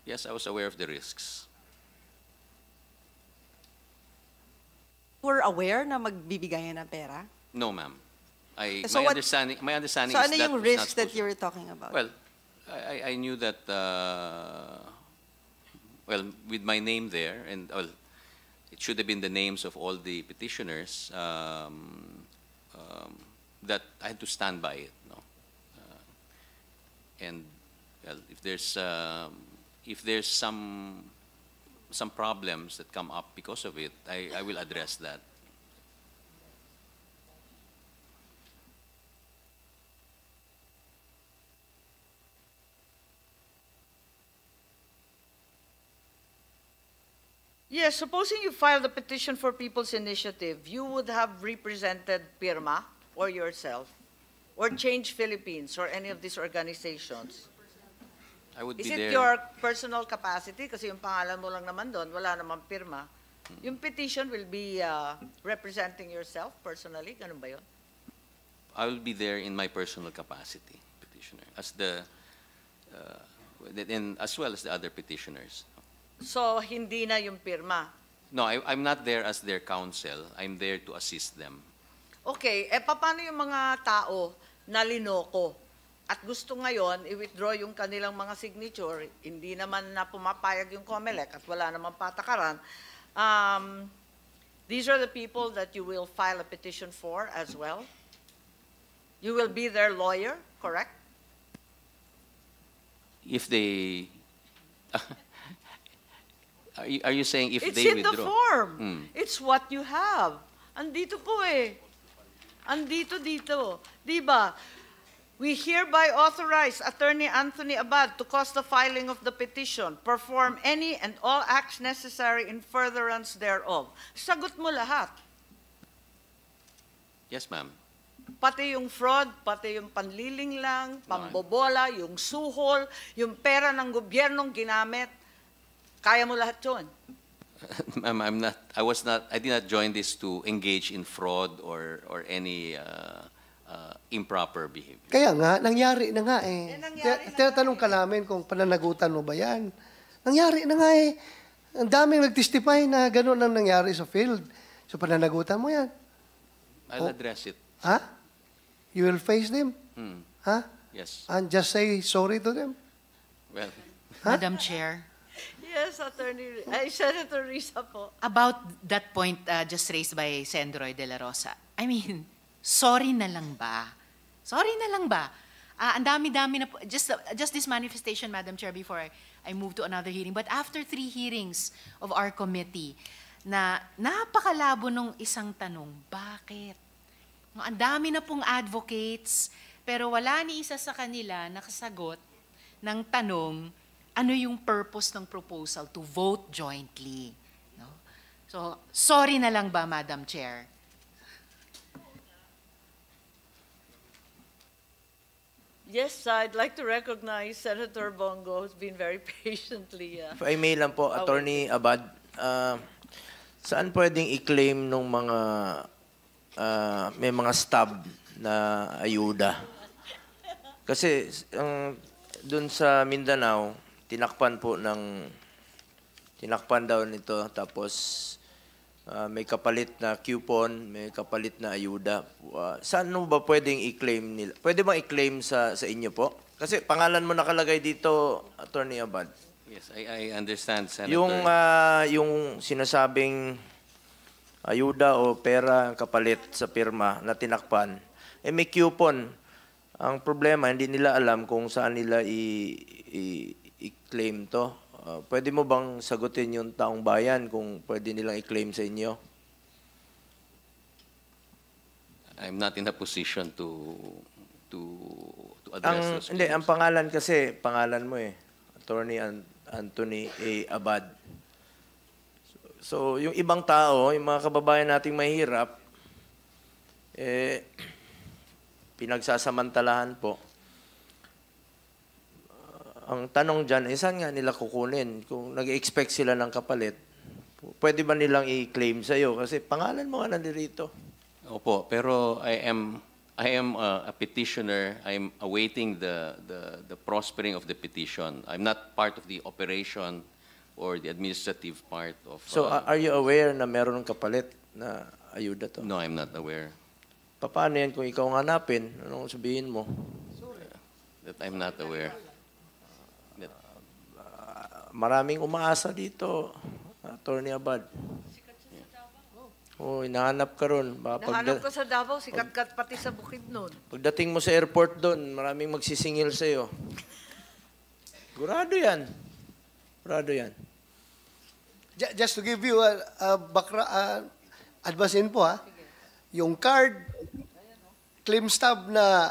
Yes, I was aware of the risks. Were aware na magbibigayan ng pera? No, ma'am. So my what- understanding So is ano that yung was not risk that supposed you were talking about? Well, I knew that, well, with my name there, and well, it should have been the names of all the petitioners, that I had to stand by it. No? And well, if there's some problems that come up because of it, I will address that. Yes, supposing you filed a petition for People's Initiative, you would have represented PIRMA or yourself, or Change Philippines, or any of these organizations. I would Is be it there. your personal capacity? Kasi yung pangalan mo lang naman doon, wala namang PIRMA. Yung petition will be representing yourself personally? Ganun ba yun? I will be there in my personal capacity, petitioner, as as well as the other petitioners. So, hindi na yung PIRMA. No, I'm not there as their counsel. I'm there to assist them. Okay, paano yung mga tao na linoko at gusto ngayon i-withdraw yung kanilang mga signature, hindi naman na pumapayag yung COMELEC at wala namang patakaran, these are the people that you will file a petition for as well? You will be their lawyer, correct? If they... Are you saying if It's they in the withdraw? form. Hmm. It's what you have. Andito po eh. Andito dito. Di ba? We hereby authorize Attorney Anthony Abad to cause the filing of the petition, perform any and all acts necessary in furtherance thereof. Sagot mo lahat. Yes, ma'am. Pati yung fraud, pati yung panliling lang, pambobola, yung suhol, yung pera ng gobyernong ginamit. Kaya mo lahat yun. Ma'am, I did not join this to engage in fraud or any improper behavior. Kaya nga, nangyari na nga eh. nangyari na Tinatanong ka namin kung pananagutan mo ba yan. Nangyari na nga eh. Ang daming nag-testify na gano'n ang nangyari sa field. So pananagutan mo yan. I'll address it. Ha? You will face them? Hmm. Ha? Yes. And just say sorry to them? Well, Madam Chair, Yes, Senator Risa po. about that point just raised by Sendroy De La Rosa, I mean, sorry na lang ba? Sorry na lang ba? Ang dami-dami na po, just this manifestation, Madam Chair, before I move to another hearing, but after 3 hearings of our committee, na napakalabo nung isang tanong, bakit? Ang dami na pong advocates, pero wala ni isa sa kanila nakasagot ng tanong, ano yung purpose ng proposal to vote jointly? No? So, sorry na lang ba, Madam Chair? Yes, I'd like to recognize Senator Bongo, who's been very patiently. If I may lang po, Attorney Abad, saan pwedeng i-claim nung mga may mga stub na ayuda? Kasi dun sa Mindanao, tinakpan daw nito, tapos may kapalit na coupon, may kapalit na ayuda. Saan mo ba pwedeng i-claim nila? Pwede bang i-claim sa inyo po? Kasi pangalan mo nakalagay dito, Attorney Abad. yes, I understand, Senator. Yung sinasabing ayuda o pera kapalit sa pirma na tinakpan, may coupon. Ang problema, hindi nila alam kung saan nila i-claim to. Pwede mo bang sagutin yung taong bayan kung pwede nilang i-claim sa inyo? I'm not in a position to address those Hindi, ang claims. pangalan kasi, pangalan mo eh. Attorney Anthony A. Abad. So, yung ibang tao, yung mga kababayan nating mahirap, pinagsasamantalahan po. Ang tanong dyan, saan nga nila kukunin? Kung nag-expect sila ng kapalit, pwede ba nilang i-claim sa'yo? Kasi pangalan mo nga nandito. Opo, pero I am a petitioner. I'm awaiting the prospering of the petition. I'm not part of the operation or the administrative part of. So, are you aware na meron ng kapalit na ayuda to? No, I'm not aware. Paano yan kung ikaw ang hanapin? Anong sabihin mo? That I'm not aware. Maraming umaasa dito, Attorney Abad. Oh, hinahanap ka ron. Nahanap ko sa Davao, sikat ka pati sa Bukidnon. Pagdating mo sa airport doon, maraming magsisingil sa'yo. Sigurado yan. Sigurado yan. Just to give you a advance info, yung card, claim stub na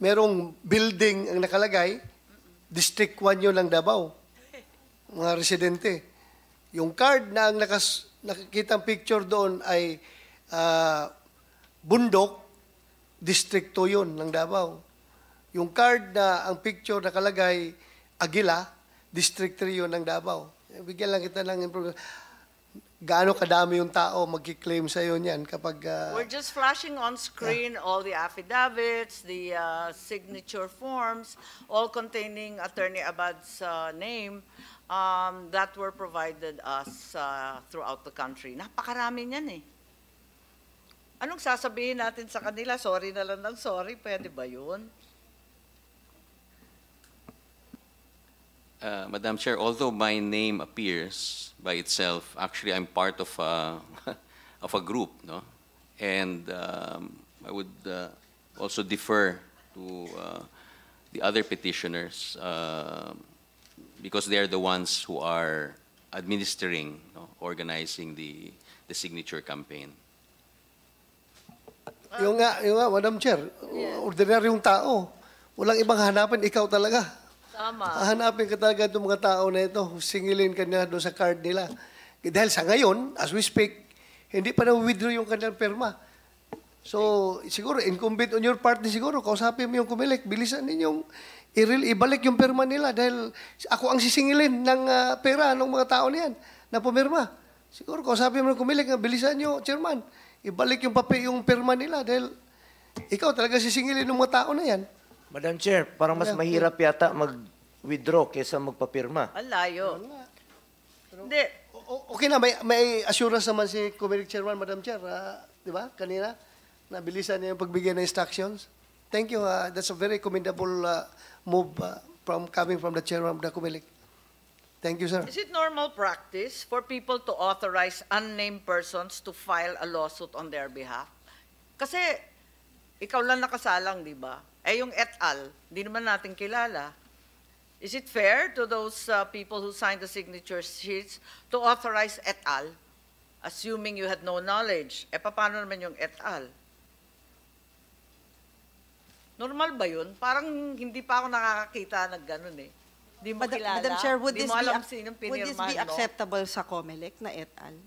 merong building ang nakalagay, District 1 yun ng Davao. Mga residente. Yung card na ang nakikitang picture doon ay Bundok, District 2 yun ng Davao. Yung card na ang picture nakalagay Aguila, District 3 yun ng Davao. Bigyan lang kita ng information. Gaano kadami yung tao magki-claim sa iyo niyan kapag We're just flashing on screen all the affidavits, the signature forms, all containing Attorney Abad's name that were provided us throughout the country. Napakarami niyan eh. Anong sasabihin natin sa kanila? Sorry na lang ng sorry. Pwede ba yun? Madam Chair, although my name appears by itself, actually I'm part of a of a group, no, and I would also defer to the other petitioners because they are the ones who are administering, no, organizing the signature campaign. yung nga, Madam Chair, ordinaryong tao. Walang ibang hanapan, ikaw talaga. Tama. Hahanapin ka talaga itong mga tao na ito, singilin ka na doon sa card nila. Dahil sa ngayon, as we speak, hindi pa na-withdraw yung kanilang perma. So, siguro, incumbent on your part din siguro, kausapin mo yung kumilik, bilisan ninyong ibalik yung perma nila dahil ako ang sisingilin ng pera ng mga tao niyan na pumirma. Siguro, kausapin mo yung kumilik, bilisan nyo, Chairman, ibalik yung yung perma nila dahil ikaw talaga sisingilin ng mga tao na yan. Madam Chair, parang mas mahirap yata mag-withdraw kaysa magpapirma. Ang layo. Hindi. Okay na, may assurance naman si Committee Chairman, Madam Chair, di ba, kanina, nabilisan niya yung pagbigay ng instructions. Thank you. That's a very commendable move coming from the Chairman of the Committee. Thank you, sir. Is it normal practice for people to authorize unnamed persons to file a lawsuit on their behalf? Kasi ikaw lang nakasalang, di ba? Eh yung et al., hindi naman natin kilala. Is it fair to those people who signed the signature sheets to authorize et al., assuming you had no knowledge? Eh paano naman yung et al.? Normal ba yun? Parang hindi pa ako nakakakita ng ganun eh. Di mo kilala? Madam Chair, would Di this mo be alam sinong would this pinirmahan be mo? acceptable sa COMELEC na et al.?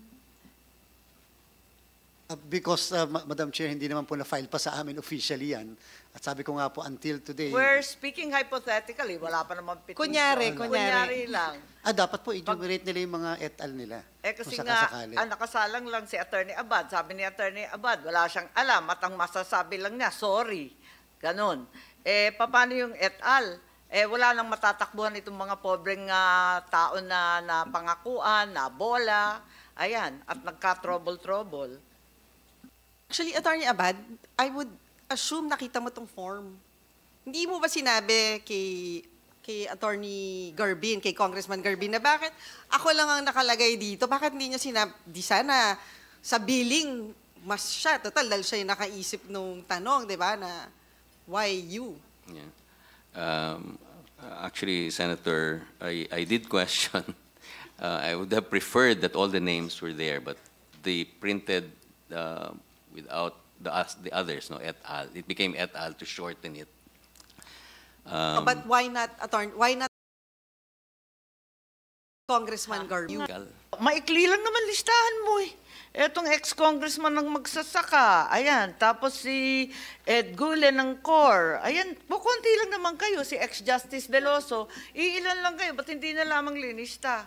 Because, Madam Chair, hindi naman po na-file pa sa amin officially yan. At sabi ko nga po, until today... We're speaking hypothetically. Wala pa naman petition. Kunyari. lang. dapat po, enumerate nila yung mga et al. nila. Eh kasi kung nga, sakasakali. nakasalang lang si Attorney Abad. Sabi ni Attorney Abad, wala siyang alam at ang masasabi lang niya, sorry. Ganon. Eh, paano yung et al.? Eh, wala nang matatakbuhan itong mga pobreng tao na pangakuan, na bola. Ayan, at nagka-trouble-trouble. Actually, Attorney Abad, I would assume nakita mo tong form. Hindi mo ba sinabi kay Attorney Garbin, kay Congressman Garbin, na bakit ako lang ang nakalagay dito? Bakit hindi niya sinabi? Di sana sa billing, mas siya. Total, dahil siya yung nakaisip nung tanong, di ba, na why you? Yeah. Actually, Senator, I did question. I would have preferred that all the names were there, but they printed without the others, no, et al. It became et al. To shorten it. But why not Congressman Garbin? Maikli lang naman listahan mo eh. Etong ex-congressman ng magsasaka, ayan. Tapos si Ed Gule ng CORE, ayan. Kukunti lang naman kayo, si ex-Justice Veloso. Iilan lang kayo, ba't hindi na lamang linista?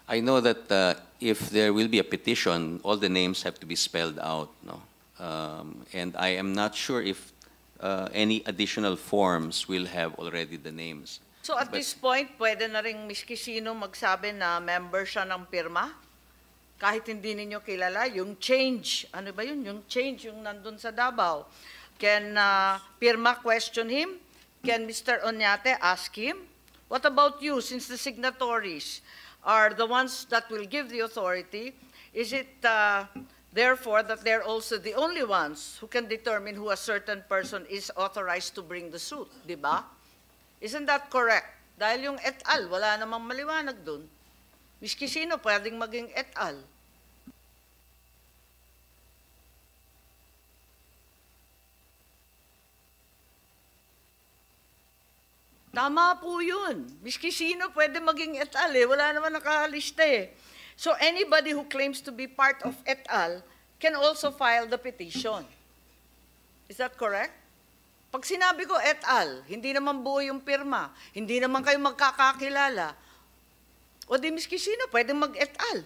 I know that if there will be a petition, all the names have to be spelled out, no? And I am not sure if any additional forms will have already the names. So at But- this point, pwede na rin miski sino magsabi na member siya ng pirma? Kahit hindi ninyo kilala, yung change, ano ba yun? Yung change, yung nandun sa Davao. Can pirma question him? Can Mr. Oñate ask him? What about you, since the signatories are the ones that will give the authority? Is it therefore that they're also the only ones who can determine who a certain person is authorized to bring the suit, di ba? Isn't that correct? Dahil yung et al, wala namang maliwanag dun. Miski sino pwedeng maging et al. Tama po yun. Miski sino pwede maging et al. Wala naman nakalista eh. So anybody who claims to be part of et al. Can also file the petition. Is that correct? Pag sinabi ko et al., hindi naman buo yung pirma, hindi naman kayo magkakakilala, o di miski sino pwede mag-et al.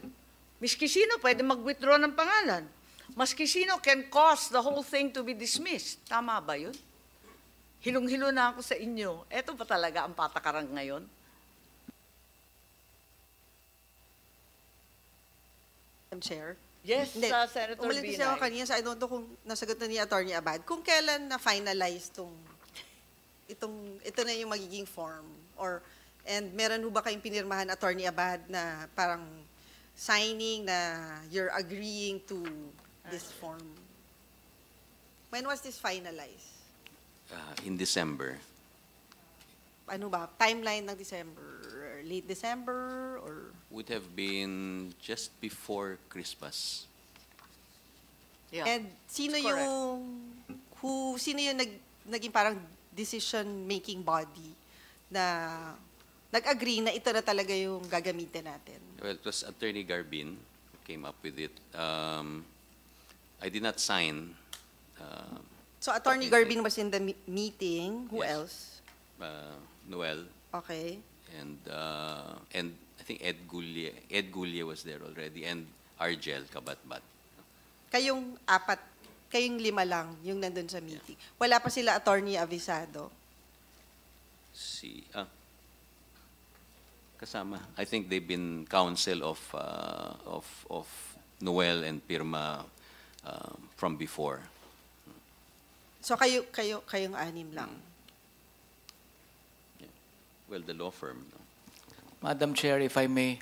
Miski sino pwede mag-withdraw ng pangalan. Maski sino can cause the whole thing to be dismissed. Tama ba yun? Hilong-hilo na ako sa inyo. Eto ba talaga ang patakaran ngayon? Madam Chair. Yes, Hindi. Senator Umalis kasi ako Binay. kanina, so I don't know kung nasagot na ni Attorney Abad. Kung kailan na-finalize ito na yung magiging form? And meron ho ba kayong pinirmahan, Attorney Abad, na parang signing na you're agreeing to this form? When was this finalized? In December. Ano ba? Timeline ng December? Late December? Or Would have been just before Christmas. Yeah. And sino That's correct. sino yung naging parang decision-making body na nag-agree na ito na talaga yung gagamitin natin? Well, it was Attorney Garbin who came up with it. I did not sign. So Attorney Okay. Garbin was in the meeting. Who Yes. else? Noel Okay. and I think Ed Gulye was there already, and Argel Kabatbat. Kayong lima lang yung nandun sa meeting. Wala pa sila Attorney Avisado. Kasama. I think they've been counsel of Noel and Pirma from before. So kayong anim lang. Well, the law firm. No? Madam Chair, if I may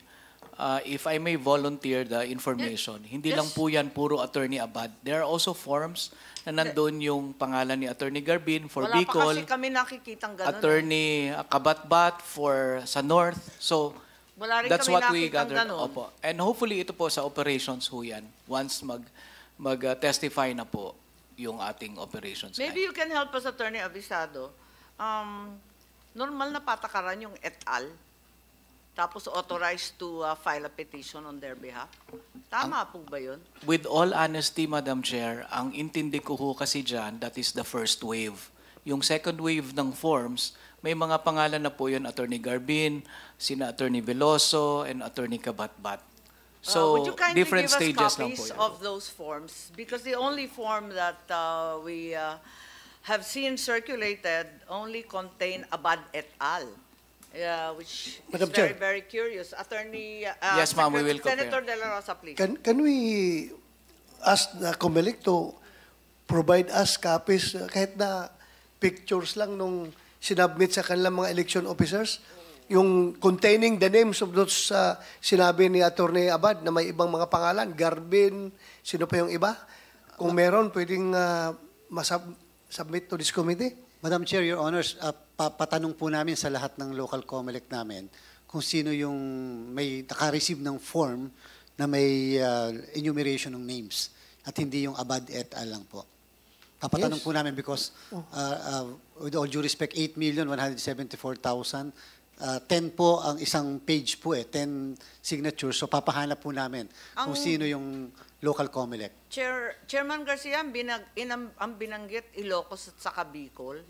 volunteer the information, hindi lang po yan puro Attorney Abad. There are also forms na nandun yung pangalan ni Attorney Garbin for Wala pa Bicol, kasi kami nakikitang ganun. Attorney Kabatbat for sa North. So Wala rin that's kami what we nakitang gathered. ganun. Opo. And hopefully ito po sa operations ho yan once mag-testify na po yung ating operations. Maybe you can help us, Attorney Avisado. Normal na patakaran yung et al. Tapos authorized to file a petition on their behalf. Tama po ba yun? With all honesty, Madam Chair, ang intindi ko ho kasi dyan, that is the first wave. Yung second wave ng forms, may mga pangalan na po yun, Attorney Garbin, sina Attorney Veloso, and Attorney Kabatbat. So, would you kindly different give us stages lang copies po yun. of those forms? Because the only form that we have seen circulated only contain Abad et al. Which Madam is very, Chair. very curious. Attorney, Yes, ma'am, we will compare. Senator De La Rosa, please. Can we ask the COMELEC to provide us copies, kahit na pictures lang nung sinubmit sa kanilang mga election officers, yung containing the names of those sinabi ni Attorney Abad na may ibang mga pangalan, Garbin, sino pa yung iba? Kung meron, pwedeng submit to this committee? Madam Chair, Your Honors, patanong po namin sa lahat ng local COMELEC namin kung sino yung may naka-receive ng form na may enumeration ng names at hindi yung Abad et al. Lang po. Papatanong po namin because with all due respect, 8,174,000 10 po ang isang page po 10 signatures. So papahanap po namin kung sino yung local COMELEC. Chairman Garcia, ang binanggit Ilocos at saka Bicol.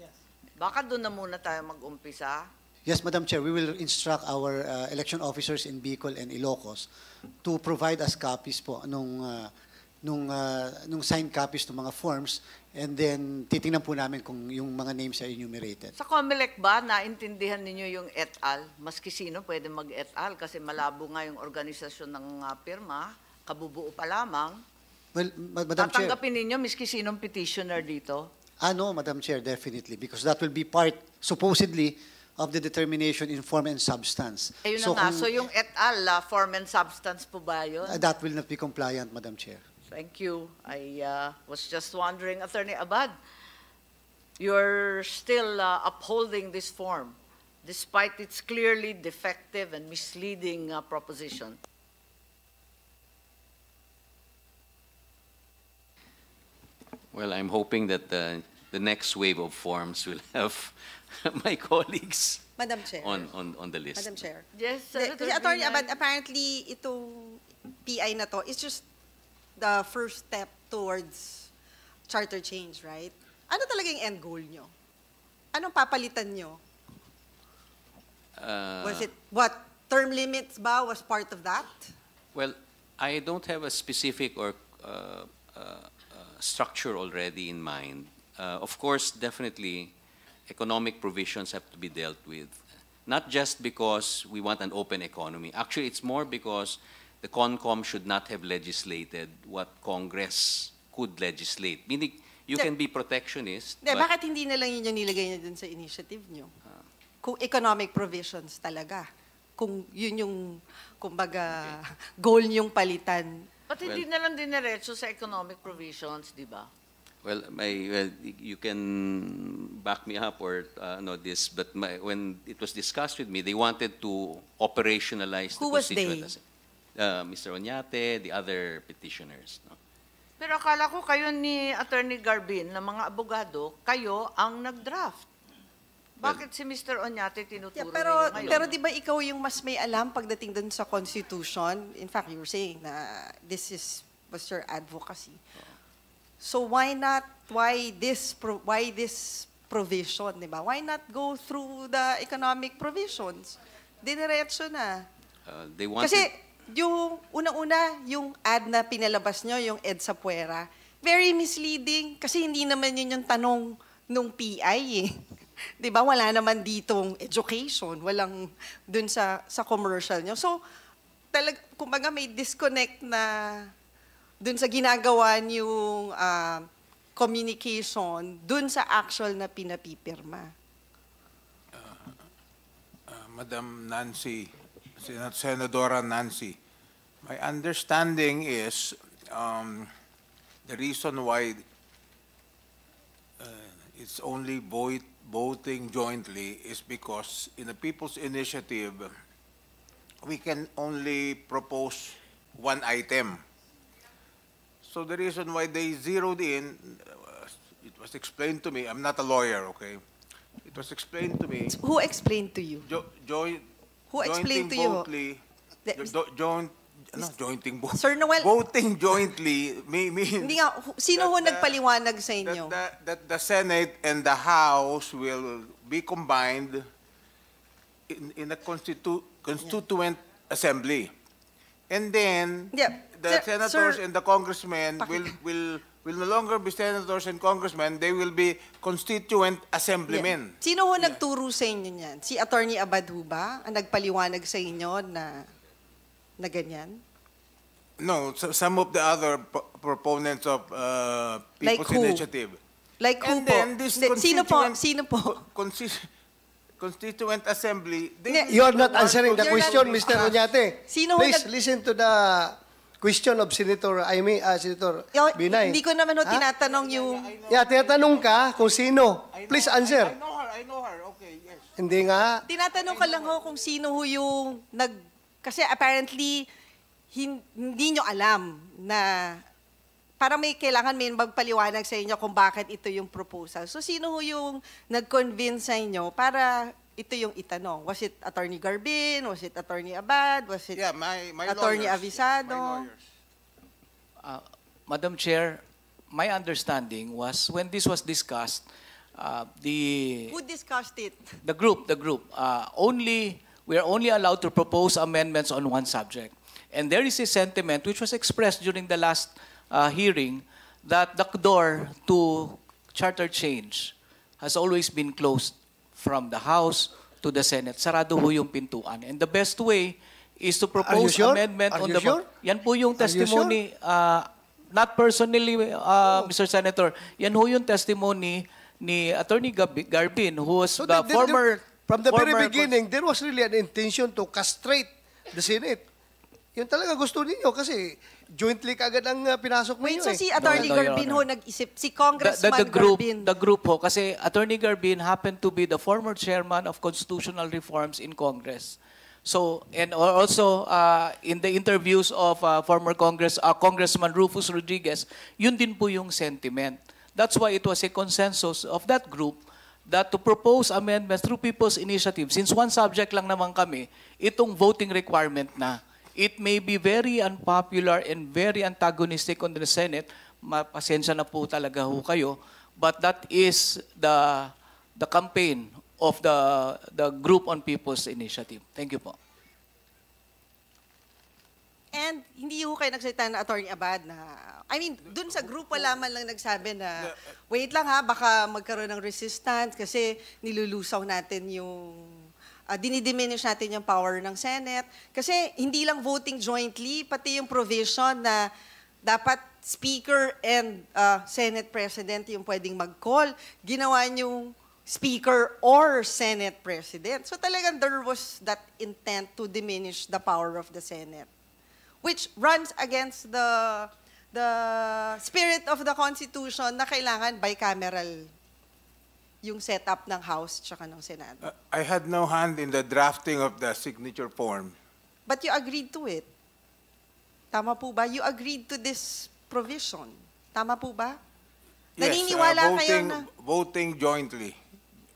Baka doon na muna tayo mag-umpisa. Yes, Madam Chair, we will instruct our election officers in Bicol and Ilocos to provide us copies po nung signed copies ng mga forms, and then titingnan po namin kung yung mga names ay enumerated. Sa COMELEC ba, naintindihan ninyo yung et al? Maski sino pwede mag-et al kasi malabo nga yung organisasyon ng pirma, kabubuo pa lamang. Well, Madam Chair. Tatanggapin ninyo miski sinong petitioner dito? No, Madam Chair, definitely, because that will be part, supposedly, of the determination in form and substance. Ayun na nga, so yung et al, form and substance po ba yun? That will not be compliant, Madam Chair. Thank you. I was just wondering, Attorney Abad, you're still upholding this form despite its clearly defective and misleading proposition. Well, I'm hoping that the next wave of forms will have my colleagues Madam Chair. on the list. Madam Chair. Yes, Kasi Attorney Abad, apparently itong PI na to is just the first step towards charter change, right? Ano talaga yung end goal nyo? Anong papalitan nyo? Was it, what, term limits ba was part of that? Well, I don't have a specific or structure already in mind. Of course, definitely, economic provisions have to be dealt with. Not just because we want an open economy. Actually, it's more because the CONCOM should not have legislated what Congress could legislate. Meaning, you can be protectionist, Hindi, but bakit hindi na lang yun yung nilagay niyo dun sa initiative nyo? Kung economic provisions talaga. Kung yun yung, kumbaga, goal niyong palitan. But hindi na lang dinerecho sa economic provisions, di ba? well, you can back me up or know this, but when it was discussed with me, they wanted to operationalize Who the was constituent they? Mr. Oñate, the other petitioners. No? Pero akala ko kayo ni Attorney Garbin na mga abogado, kayo ang nag-draft. Bakit si Mr. Oñate tinuturo pero ninyo ngayon? pero di ba ikaw yung mas may alam pagdating dun sa Constitution? In fact, you were saying na was your advocacy. So why this provision, di ba? Why not go through the economic provisions? Dineretso na. They wanted, Kasi yung unang-una, yung ad na pinalabas nyo, yung EDSA Puera, very misleading kasi hindi naman yun yung tanong nung PI eh. 'Di ba? Wala naman ditong education, walang dun sa commercial nyo. So, kumbaga may disconnect na dun sa ginagawa niyong communication, dun sa actual na pinapipirma. Madam Nancy, Senadora Nancy, my understanding is the reason why it's only voting jointly is because in the People's Initiative, we can only propose one item. So the reason why they zeroed in, it was explained to me, I'm not a lawyer, okay? It was explained to me, Who explained to you? Who explained to you? Jointing Sir Noel, voting jointly means hindi nga, sino ho that- nagpaliwanag sa inyo? that the Senate and the House will be combined in a constituent assembly. And then Yeah. the Sir- senators sir, and the congressmen will no longer be senators and congressmen, they will be constituent assemblymen. Sino ho nagturo sa inyo niyan? Si Attorney Abad ho ba ang nagpaliwanag sa inyo na ganyan? No, some of the other proponents of Like People's who? Initiative. Like who And po? then this Hindi, Sino po? Sino po? Constituent assembly. Hindi. You are not answering the You're question, not- Mr. Oñate. Sino ho Please nag- listen to the question of Senator Senator Binay. Hindi ko naman ho Ha? tinatanong yung... Yeah, tinatanong ka kung sino. Please answer. I know her. Okay, yes. Hindi nga. Tinatanong ka lang ho kung sino ho yung Kasi apparently, hindi nyo alam na parang kailangan may magpaliwanag sa inyo kung bakit ito yung proposal. So, sino ho yung nag-convince sa inyo para ito yung itanong. Was it Attorney Garbin? Was it Attorney Abad? Was it Yeah, my Attorney lawyers. Avisado? My lawyers. Madam Chair, my understanding was when this was discussed, the Who discussed it? group, we are only allowed to propose amendments on one subject. And there is a sentiment which was expressed during the last hearing that the door to charter change has always been closed from the House to the Senate. Sarado ho yung pintuan. And the best way is to propose sure? amendment Are on you the... sure? Yan po yung Are you testimony, not personally, Mr. Senator, yan ho yung testimony ni Attorney Garbin, who was So the former... from the very former- beginning, there was really an intention to castrate the Senate. Yun talaga gusto ninyo kasi jointly kagad ang pinasok Wait, ninyo so eh. si Attorney No, Your Garbin Honor. ho nag-isip, si Congressman Garbin. The group ho, kasi Attorney Garbin happened to be the former chairman of constitutional reforms in Congress. So, and also in the interviews of former Congressman Rufus Rodriguez, yun din po yung sentiment. That's why it was a consensus of that group that to propose amendments through people's initiative, since one subject lang naman kami, itong voting requirement na. It may be very unpopular and very antagonistic on the Senate. Pasensya na po talaga ho kayo. But that is the campaign of the group on People's Initiative. Thank you po. And hindi ho kayo nagsalita na Attorney Abad na, I mean, dun sa group wala man lang nagsabi na, wait lang ha, baka magkaroon ng resistance kasi nilulusaw natin yung dinidiminish natin yung power ng Senate. Kasi hindi lang voting jointly, pati yung provision na dapat Speaker and Senate President yung pwedeng mag-call. Ginawa yung Speaker or Senate President. So talagang there was that intent to diminish the power of the Senate, which runs against the spirit of the Constitution na kailangan bicameral yung setup ng House tsaka ng Senado. I had no hand in the drafting of the signature form. But you agreed to it. Tama po ba? You agreed to this provision. Tama po ba? Naniniwala kayo na... voting jointly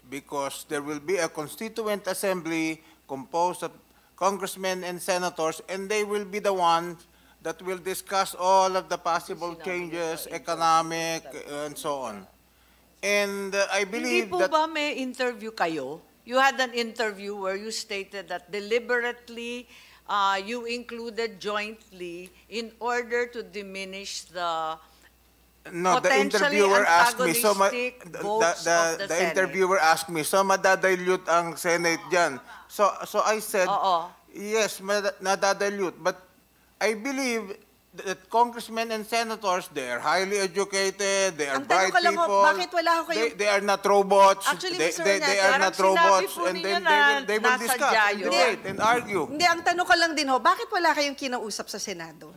because there will be a constituent assembly composed of congressmen and senators and they will be the ones that will discuss all of the possible changes, economic, and so on. And I Hindi believe po that... ba may interview kayo? You had an interview where you stated that deliberately you included jointly in order to diminish the No, the potentially interviewer asked me, antagonistic votes of the Senate. interviewer asked me, so madadilute ang Senate dyan. So I said, Oo. yes, nadadilute. But I believe that congressmen and senators, they are highly educated, they are Ang bright tanong ko lang ho, people. bakit wala ho kayong- They are not robots. Actually, Mr. They Hernandez, are parang not sinabi robots. po And ninyo then na they will nasa discuss, and dyayo. debate, and argue. Hindi, ang tanong ko lang din ho, bakit wala kayong kinausap sa Senado?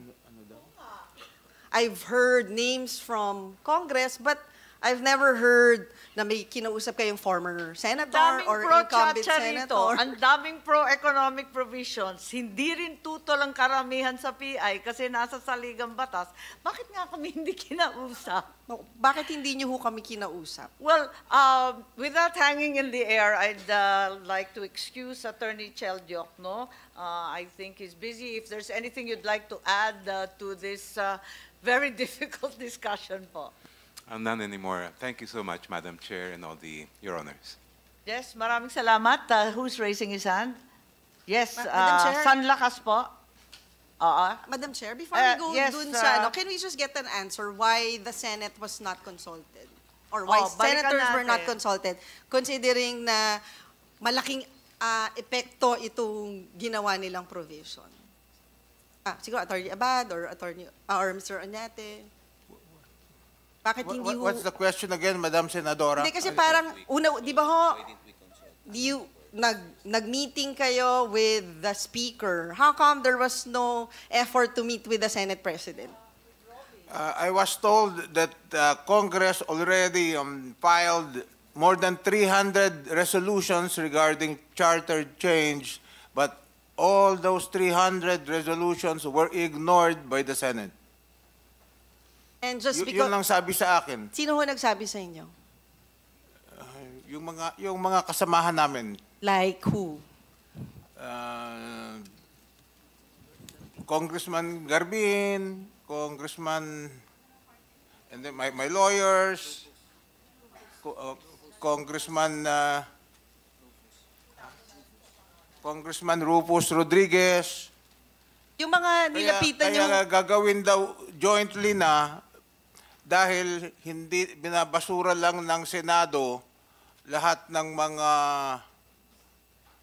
I've heard names from Congress, but I've never heard na may kinausap kayong former senator daming or incumbent pro-chacha rito, senator. ang daming pro-economic provisions, hindi rin tutol ang karamihan sa PI kasi nasa saligang batas. Bakit nga kami hindi kinausap? Bakit hindi niyo ho kami kinausap? Well, without hanging in the air, I'd like to excuse Attorney Chel Diokno. I think he's busy. If there's anything you'd like to add to this very difficult discussion po. None anymore. Thank you so much, Madam Chair and all your honors. Yes, maraming salamat. Who's raising his hand? Yes, Madam Chair? Sanlakas po. Madam Chair, before we go yes, dun sa, can we just get an answer why the Senate was not consulted? Or why balikan senators were not natin. consulted? Considering na malaking epekto itong ginawa nilang provision. Siguro Attorney Abad or Mr. Oñate. Bakit hindi ho... What's the question again, Madam Senadora? Hindi kasi parang, di ba ho, nag-meeting kayo with the Speaker. How come there was no effort to meet with the Senate President? I was told that Congress already filed more than 300 resolutions regarding charter change, but all those 300 resolutions were ignored by the Senate. And just Yun because... lang sabi sa akin. Sino ho nagsabi sa inyo? Yung mga kasamahan namin. Like who? Congressman Garbin, Congressman, and then my lawyers, Congressman Rufus Rodriguez. Yung mga nilapitan Kaya yung... gagawin daw jointly na dahil hindi binabasura lang ng Senado lahat ng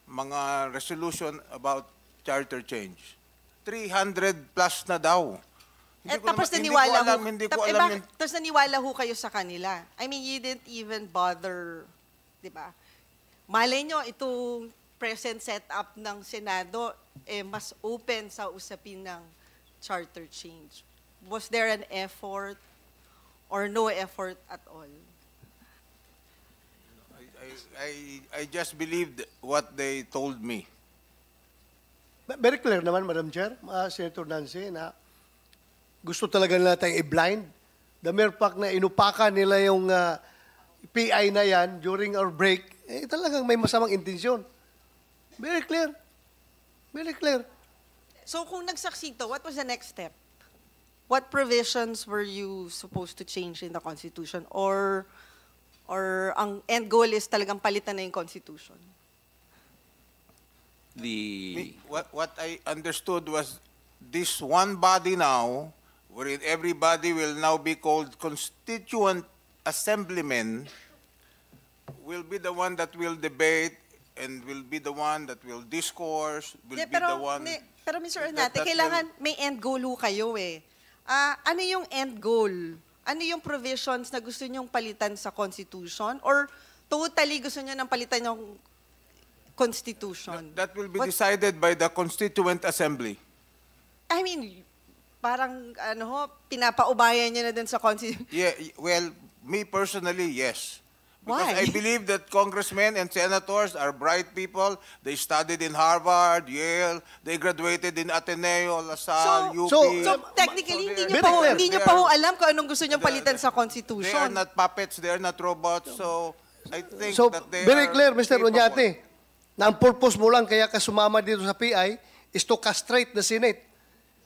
mga resolution about charter change. 300 plus na daw. Tapos Hindi ko alam yun. Tapos naniwala ho kayo sa kanila. I mean, you didn't even bother, di ba? Malay nyo, itong present setup ng Senado, mas open sa usapin ng charter change. Was there an effort or no effort at all? I just believed what they told me. Very clear naman, Madam Chair, Senator Nancy, na gusto talaga nila tayong i-blind. The mere fact na inupakan nila yung PI na yan during our break, talagang may masamang intensyon. Very clear. Very clear. So kung nagsaksito, what was the next step? What provisions were you supposed to change in the Constitution? Or ang end goal is talagang palitan na yung Constitution? What I understood was this one body now, wherein everybody will now be called constituent assemblymen, will be the one that will debate and will be the one that will discourse, will be the one... Pero Mr. Ornate, kailangan may end goal ho kayo eh. Ano yung end goal? Ano yung provisions na gusto nyong palitan sa Constitution? Or totally gusto nyo nang palitan yung Constitution? That will be decided by the Constituent Assembly. I mean, parang pinapaubayan nyo na dun sa Constitution. Yeah, well, me personally, yes. Because Why? I believe that congressmen and senators are bright people. They studied in Harvard, Yale. They graduated in Ateneo, LaSalle, UP. So technically, hindi nyo pa ho alam kung anong gusto nyo palitan sa Constitution. They are not puppets. They are not robots. So I think that they very are clear, Mr. capable. Oñate, na ang purpose mo lang kaya ka sumama dito sa PI is to castrate the Senate.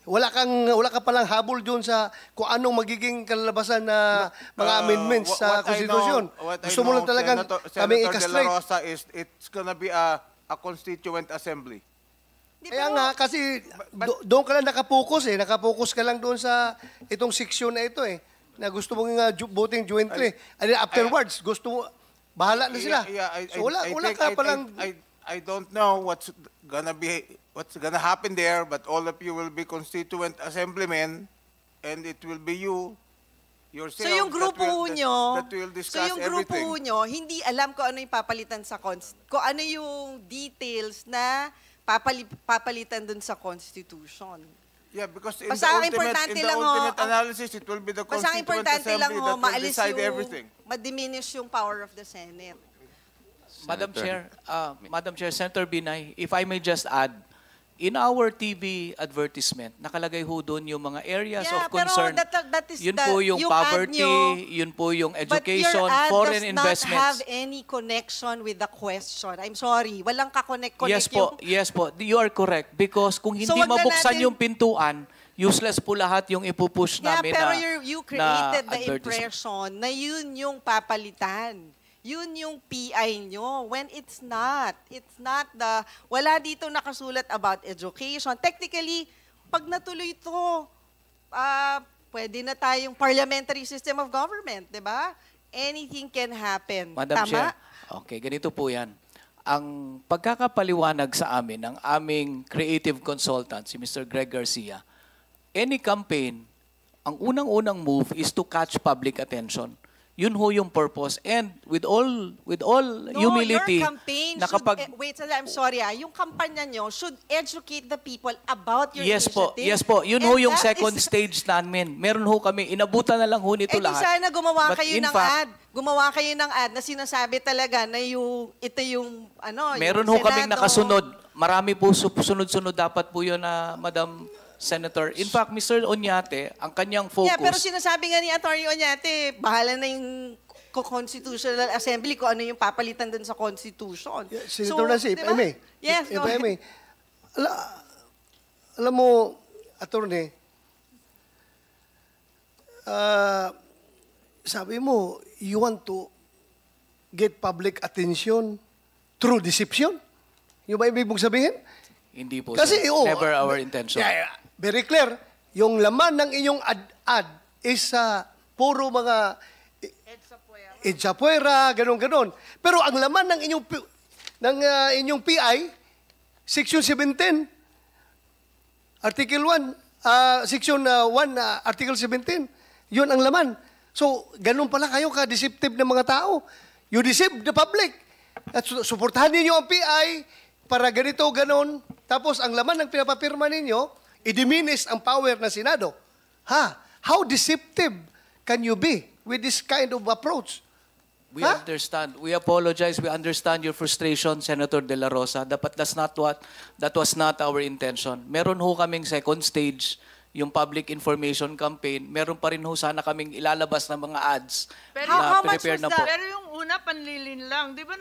Wala ka palang habol doon sa kung anong magiging kalalabasan na mga amendments sa Constitution. Gusto mo lang talagang kami i-castrate. Senator De La Rosa is it's gonna be a constituent assembly. Kaya nga, kasi doon ka lang nakapokus eh. Nakapokus ka lang doon sa itong section na ito eh. Na gusto mong voting jointly. And then afterwards, gusto mo, bahala na sila. So wala ka palang... I don't know what's gonna happen there, but all of you will be constituent assemblymen, and it will be you yourself. So yung grupo nyo, that will discuss everything. Hindi alam kung ano yung papalitan sa kung ano yung details na papalitan dun sa Constitution. Yeah, because in Basta the ultimate analysis, it will be the Constituent Assembly that will decide everything. Ma-diminish yung power of the Senate. Madam Chair, Senator Binay, if I may just add, in our TV advertisement, nakalagay ho doon yung mga areas of concern. That is yun po yung poverty, yun po yung education, foreign investments. But your ad does not have any connection with the question. I'm sorry, walang ka-connect Yes po, you are correct. Because kung hindi mabuksan yung pintuan, useless po lahat yung ipupush namin pero na you created the advertisement. impression na yun yung papalitan. Yun yung PI nyo. When it's not. It's not wala dito nakasulat about education. Technically, pag natuloy ito, pwede na tayong parliamentary system of government, di ba? Anything can happen. Madam Tama? Chair, okay, ganito po yan. Ang pagkakapaliwanag sa amin ng aming creative consultant, si Mr. Greg Garcia, any campaign, ang unang-unang move is to catch public attention. Yun ho yung purpose. And with all humility, your campaign na kapag... wait, I'm sorry yung kampanya nyo should educate the people about your Yes initiative. po. Yun ho yung second stage namin. Meron ho kami, inabutan na lang ho nito lahat. Sana gumawa But kayo in ng fact, ad. Gumawa kayo ng ad na sinasabi talaga na ito yung meron yung ho kaming Senado. nakasunod. Marami po sunod-sunod dapat po yun na Madam Senator. In fact, Mr. Oñate, ang kanyang focus... Yeah, pero sinasabi nga ni Atty. Oñate, bahala na yung Constitutional Assembly kung ano yung papalitan dun sa Constitution. Yeah, Senator Nancy, if diba? I may. Yes, if go I ahead. may. Alam mo, attorney, sabi mo, you want to get public attention through deception? Yung ba ibig mong sabihin? Hindi po, Kasi, sir. oo, Never our intention. Yeah, very clear. Yung laman ng inyong ad is puro mga EDSA puwera, ganon-ganon. Pero ang laman ng inyong PI, Section 17, Article 1, Section 1, Article 17, yun ang laman. So, ganun pala kayo ka-deceptive ng mga tao. You deceive the public. At suportahan ninyo ang PI para ganito, ganon. Tapos, ang laman ng pinapapirma ninyo, i-diminish ang power ng Senado. How deceptive can you be with this kind of approach? We understand. We apologize. We understand your frustration, Senator De La Rosa. Dapat that was not our intention. Meron ho kaming second stage, yung public information campaign. Meron pa rin ho sana kaming ilalabas ng mga ads Pero how much prepare was na that? po. Pero yung una, panlilin lang. Di ba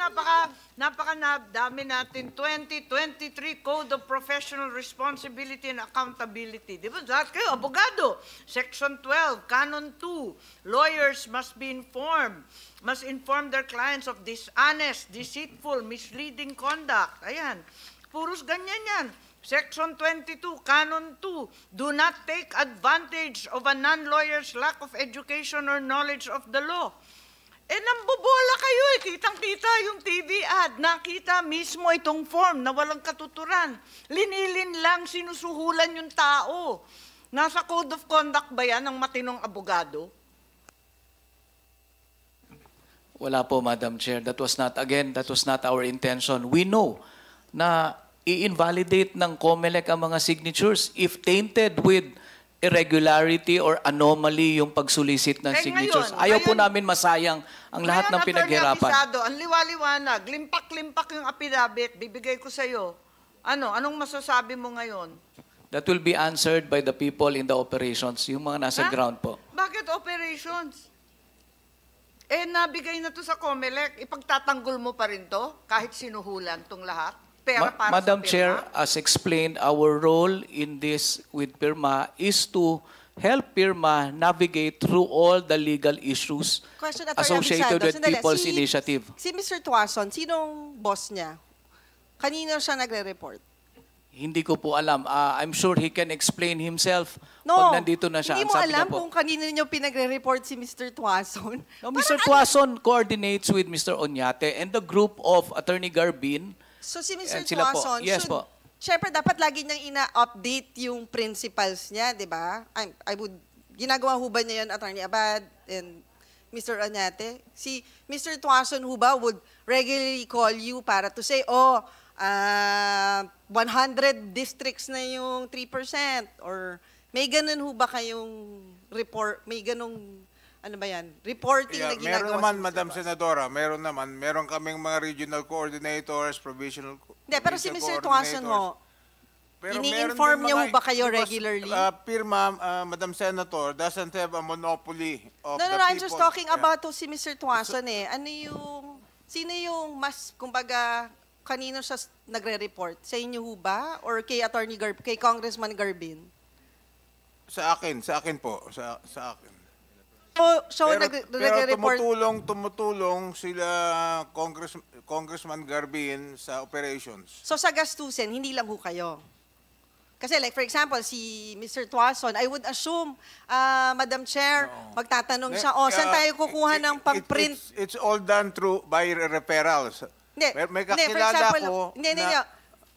dami natin 2023 Code of Professional Responsibility and Accountability. Di ba? Lahat kayo, abogado. Section 12, Canon 2, lawyers must be informed, must inform their clients of dishonest, deceitful, misleading conduct. Ayan. Puros ganyan yan. Section 22, Canon 2, do not take advantage of a non-lawyer's lack of education or knowledge of the law. Nambobola kayo eh. Kitang-kita yung TV ad. Nakita mismo itong form na walang katuturan. Linilin lang, sinusuhulan yung tao. Nasa Code of Conduct ba yan ng matinong abogado? Wala po, Madam Chair. That was not our intention. We know na i-invalidate ng COMELEC ang mga signatures if tainted with irregularity or anomaly yung pagsulisit ng signatures. Ayaw po namin masayang ang lahat ng pinaghirapan. Attorney Abisado, ang liwaliwanag, limpak-limpak yung affidavit, bibigay ko sa iyo. Anong masasabi mo ngayon? That will be answered by the people in the operations, yung mga nasa ground po. Bakit operations? Nabigay na to sa COMELEC, ipagtatanggol mo pa rin to, kahit sinuhulan tong lahat? Pera para Madam sa Chair, pirma? as explained, our role in this with PIRMA is to help PIRMA navigate through all the legal issues Question, Atty. associated Abisado. with Sandali. People's Initiative. Si Mr. Tuason, sinong boss niya? Kanino siya nagre-report? Hindi ko po alam. I'm sure he can explain himself No, pag nandito na siya. hindi Ang mo sabi niya alam po. kung kanino niyo pinagre-report si Mr. Tuason. No, Mr. Tuason coordinates with Mr. Onyate and the group of Attorney Garbin. So si Mr. And sila po. Tuason, Yes po. syempre dapat lagi niyang ina-update yung principals niya, di ba? Ginagawa ho ba niya yun, Attorney Abad and Mr. Onyate? Si Mr. Tuason ho ba would regularly call you para to say, 100 districts na yung 3%? Or may ganun ho ba kayong report, may ganung ano ba yan? Reporting na Meron ginagawa naman, si Mr. Madam Tuason. Senadora, meron kaming mga regional coordinators, provincial Hindi, pero si Mr. provincial Tuason ho, Pero ini-inform meron din niyo ho mga- ba kayo because, regularly? PIRMA, Madam Senator, doesn't have a monopoly of No, the I'm people. just talking Yeah. about to si Mr. Tuason eh. Sino yung mas, kumbaga, kanino siya nagre-report? Sa inyo ho ba? Or kay kay Congressman Garbin? Sa akin po, sa akin. So Pero nagre-report? tumutulong sila Congressman Garbin sa operations. So sa gastusin, hindi lang ho kayo? Kasi like for example, si Mr. Tuason, I would assume, Madam Chair, magtatanong siya, saan tayo kukuha ng pang-print? It's all done by referrals. Hindi. May Hindi, for kakilala example, ko Hindi. na-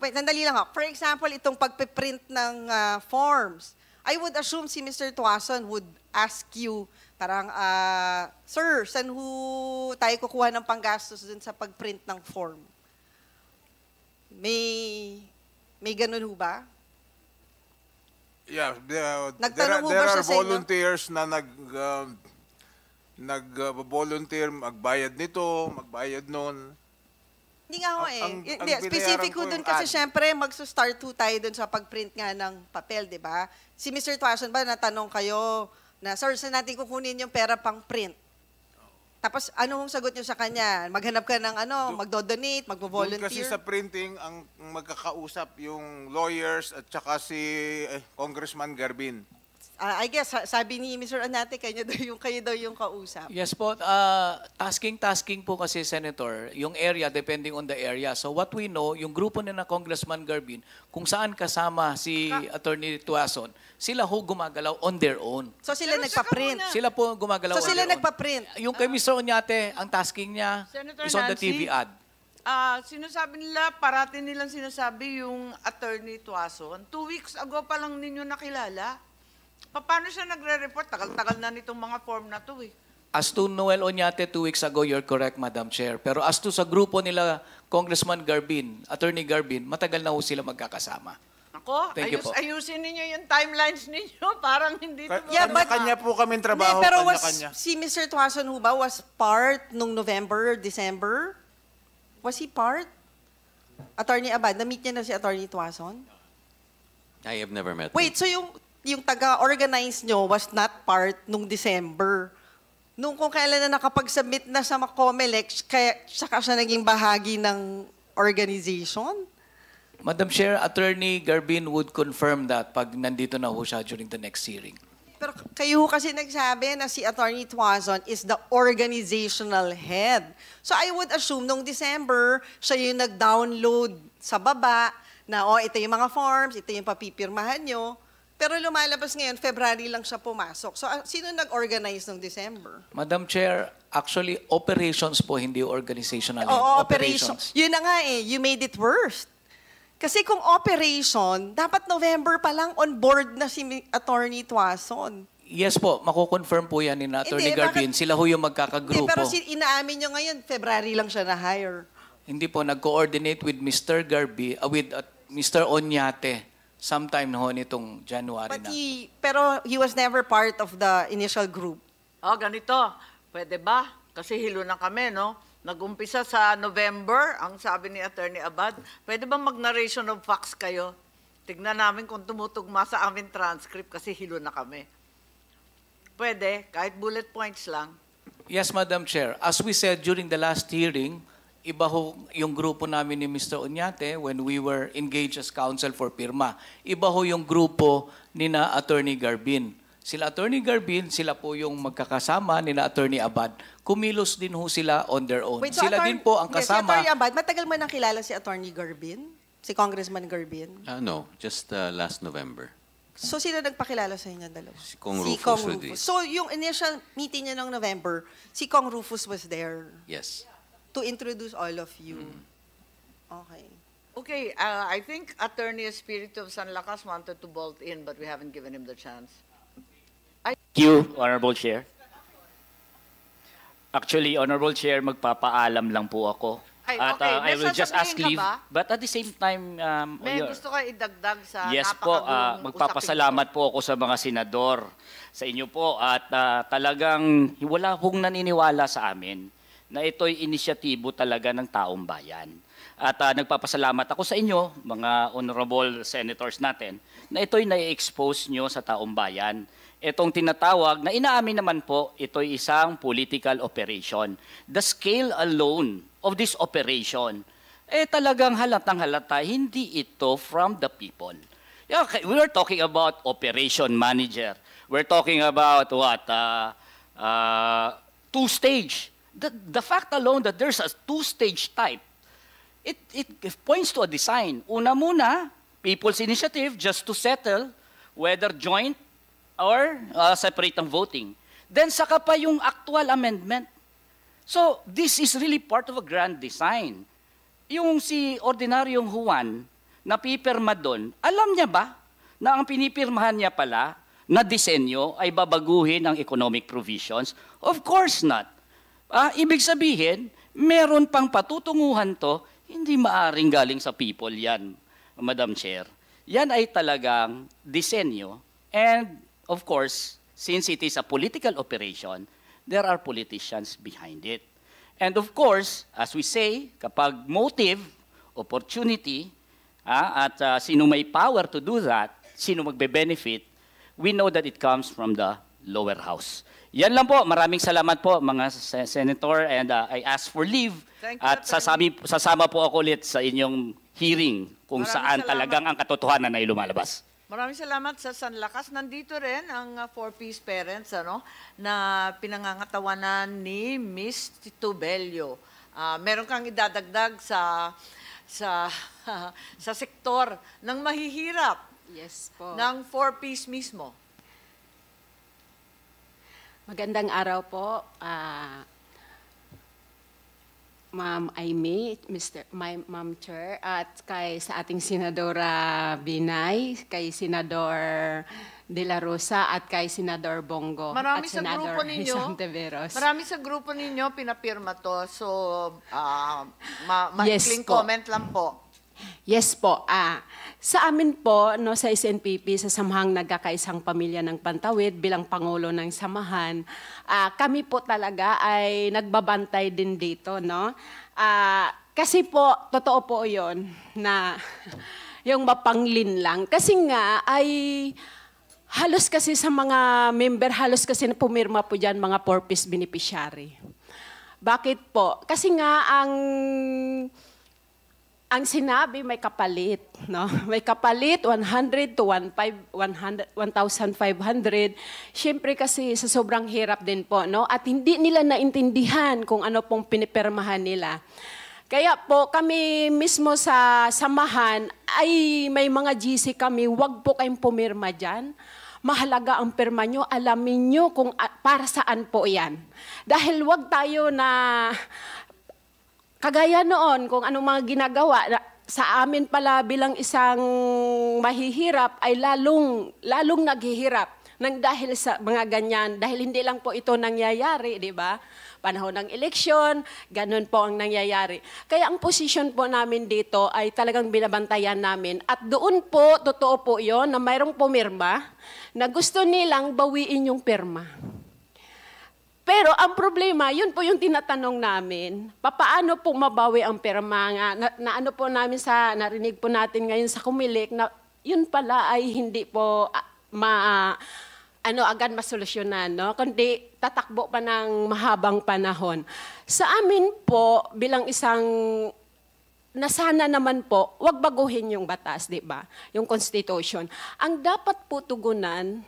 Wait, sandali lang ha. For example, itong pagpiprint ng forms, I would assume si Mr. Tuason would ask you, parang, Sir, saan ho tayo kukuha ng panggastos dun sa pagprint ng form? May ganun ho ba? Yeah, Nagtanong ho ba there siya are sa inyo? volunteers na nag-volunteer, magbayad nito, magbayad nun. Hindi nga ho eh. Ang Hindi, specific binayaran ko ho dun yung kasi ad. syempre magsa-start ho tayo dun sa pagprint nga ng papel, di ba? Si Mr. Tuason ba natanong kayo na, Sir, saan natin kukunin yung pera pang print? Tapos anong sagot niyo sa kanya? Maghanap ka ng magdo-donate, Doon magvo-volunteer? kasi sa printing, ang magkakausap yung lawyers at saka si Congressman Garbin. I guess, sabi ni Mr. Oñate, kayo daw yung kausap. Yes po, tasking po kasi, Senator, yung area depending on the area. So what we know, yung grupo na Congressman Garbin, kung saan kasama si Attorney Tuason, sila ho gumagalaw on their own. So sila Pero nagpa-print? Sila po gumagalaw So on sila their own. nagpa-print? Yung kay Mr. Oñate, ang tasking niya Senator is on the Nancy? TV ad. Sinasabi nila, parati nilang sinasabi yung Attorney Tuason. 2 weeks ago pa lang ninyo nakilala. Paano siya nagre-report? Tagal-tagal na nitong mga form na to eh. As to Noel Oñate 2 weeks ago, you're correct, Madam Chair. Pero as to sa grupo nila, Congressman Garbin, Attorney Garbin, matagal na ho sila magkakasama. Ako, Thank you po. ayusin ninyo yung timelines ninyo. Parang hindi to. Yeah, but- Kanya-kanya po kami trabaho, pero kanya-kanya. si Mr. Tuason ho ba was part nung November, December? Was he part? Attorney Abad, na-meet niya na si Attorney Tuason? I have never met him. Wait, so yung taga-organize nyo was not part nung December. Nung kung kailan na nakapag-submit na sa COMELEC, kaya saka siya naging bahagi ng organization? Madam Chair, Attorney Garbin would confirm that pag nandito na ho siya during the next hearing. Pero kayo kasi nagsabi na si Attorney Tuason is the organizational head. So I would assume nung December, siya yung nag-download sa baba na, ito yung mga forms, ito yung papipirmahan nyo. Pero lumalabas ngayon, February lang siya pumasok. So sino nag-organize nung December? Madam Chair, actually, operations po, hindi organizational. Oo, operations. Yun na nga you made it worse. Kasi kung operation, dapat November pa lang on board na si Attorney Tuason. Yes po, mako-confirm po yan ni Attorney Hindi, Garbin. bakit- Sila ho yung Hindi, magkakagrupo. pero inaamin nyo ngayon, February lang siya na-hire. Hindi po, nag-coordinate with Mr. Garbi, with Mr. Oñate, sometime ho nitong January But na. pero he was never part of the initial group. Ganito. Pwede ba? Kasi hilo na kami, no? Nag-umpisa sa November, ang sabi ni Attorney Abad, pwede ba mag-narration of facts kayo? Tignan namin kung tumutugma sa amin transcript kasi hilo na kami. Pwede, kahit bullet points lang. Yes, Madam Chair. As we said during the last hearing, iba ho yung grupo namin ni Mr. Oñate when we were engaged as counsel for PIRMA. Iba ho yung grupo ni na Attorney Garbin. Sila Attorney Garbin, sila po yung magkakasama ni na Attorney Abad. Kumilos din ho sila on their own. Wait, so Sila din po ang Si kasama. Attorney Abad, matagal mo nang kilala si Attorney Garbin? Si Congressman Garbin? No, just last November. So sino nagpakilala sa inyo dalawa? Si Kong Rufus would be- So yung initial meeting niya ng November, si Kong Rufus was there Yes. to introduce all of you. Okay. Okay, I think Attorney Espiritu of San Lakas wanted to bolt in, but we haven't given him the chance. Thank you, Honorable Chair. Actually, Honorable Chair, magpapaalam lang po ako. Ay, At okay. I will May just ask sasabihin leave. ka ba? But at the same time, May gusto ka idagdag sa yes po, napakagulong magpapasalamat po ako sa mga senador, sa inyo po. At talagang wala pong naniniwala sa amin na ito'y inisyatibo talaga ng taong bayan. At nagpapasalamat ako sa inyo, mga honorable senators natin, na ito'y na-expose nyo sa taong bayan. Itong tinatawag na inaamin naman po, ito'y isang political operation. The scale alone of this operation, talagang halatang halata, hindi ito from the people. Yeah, we are talking about operation manager. We're talking about what? Two-stage. The fact alone that there's a two-stage type, it points to a design. Una muna, people's initiative just to settle whether joint or separate ang voting. Then saka pa yung actual amendment. So this is really part of a grand design. Yung si Ordinaryong Juan na pipirma doon, alam niya ba na ang pinipirmahan niya pala na disenyo ay babaguhin ang economic provisions? Of course not. Ibig sabihin, meron pang patutunguhan to, hindi maaring galing sa people yan, Madam Chair. Yan ay talagang disenyo. And of course, since it is a political operation, there are politicians behind it. And of course, as we say, kapag motive, opportunity, at sino may power to do that, sino magbe-benefit, we know that it comes from the lower house. Yan lang po. Maraming salamat po mga Senator, and I ask for leave Thank you, at sasama po ako ulit sa inyong hearing kung Maraming saan salamat. talagang ang katotohanan ay lumalabas. Maraming salamat sa Sanlakas. Nandito rin ang 4Ps parents na pinangangatawanan ni Miss Tubelio. Meron kang idadagdag sa sektor ng mahihirap Yes po. ng 4Ps mismo. Magandang araw po, Ma'am Aimee, Ma'am Chair, at sa ating Senadora Binay, kay Senador De La Rosa, at kay Senador Bongo, Marami at sa Senador grupo ninyo. Hontiveros. Marami sa grupo ninyo pinapirma to. So, Yes maikling po. comment lang po. Yes po. Sa amin po, no, sa SNPP, sa Samahang Nagkakaisang Pamilya ng Pantawid, bilang Pangulo ng Samahan, kami po talaga ay nagbabantay din dito. No? Kasi po, totoo po yon na yung mapanglin lang. Kasi nga ay halos kasi sa mga member, halos kasi na pumirma po dyan mga 4Ps beneficiary. Bakit po? Kasi nga ang sinabi may kapalit, no? May kapalit 100 to 1,500. Siyempre kasi sa sobrang hirap din po, no? At hindi nila naintindihan kung ano pong pinipirmahan nila. Kaya po kami mismo sa samahan ay may mga GC kami, wag po kayong pumirma diyan. Mahalaga ang pirma nyo, alamin nyo kung para saan po 'yan. Dahil wag tayo na kagaya noon, kung anong mga ginagawa, sa amin pala bilang isang mahihirap ay lalong naghihirap nang dahil sa mga ganyan. Dahil hindi lang po ito nangyayari, di ba? Panahon ng eleksyon, ganun po ang nangyayari. Kaya ang posisyon po namin dito ay talagang binabantayan namin. At doon po, totoo po yon na mayroong pumirma na gusto nilang bawiin yung pirma. Pero ang problema, yun po yung tinatanong namin, papaano po mabawi ang pirma nga, na ano po namin narinig po natin ngayon sa Kumilik, na yun pala ay hindi po agad masolusyonan, no? Kundi tatakbo pa ng mahabang panahon. Sa amin po, bilang isang, na sana naman po, wag baguhin yung batas, di ba? Yung Constitution. Ang dapat po tugunan,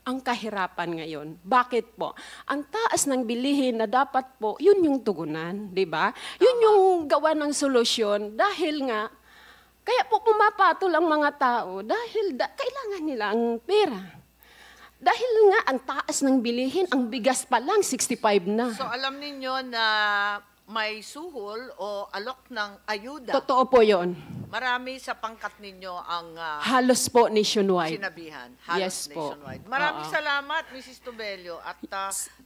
ang kahirapan ngayon. Bakit po? Ang taas ng bilihin na dapat po, yun yung tugunan, di ba? Yun yung gawa ng solusyon dahil nga, kaya po pumapatol ang mga tao dahil kailangan nila ang pera. Dahil nga, ang taas ng bilihin, ang bigas pa lang, 65 na. So alam ninyo na may suhol o alok ng ayuda. Totoo po yun. Marami sa pangkat ninyo ang Halos po nationwide. sinabihan. Halos Yes po. nationwide. Maraming salamat, Mrs. Tubelio. At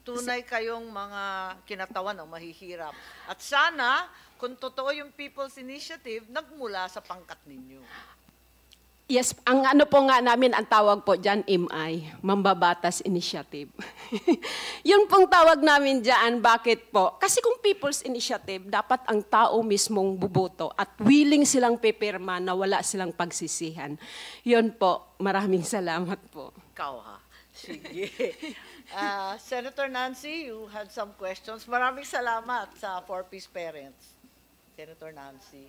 tunay kayong mga kinatawan ng mahihirap. At sana, kung totoo yung People's Initiative, nagmula sa pangkat ninyo. Yes, ang ano po nga namin, ang tawag po dyan, MI, Mambabatas Initiative. Yun pong tawag namin dyan, bakit po? Kasi kung People's Initiative, dapat ang tao mismong buboto at willing silang pipirma na wala silang pagsisihan. Yun po, maraming salamat po. Ikaw ha. Sige. Senator Nancy, you had some questions. Maraming salamat sa 4Ps parents. Senator Nancy.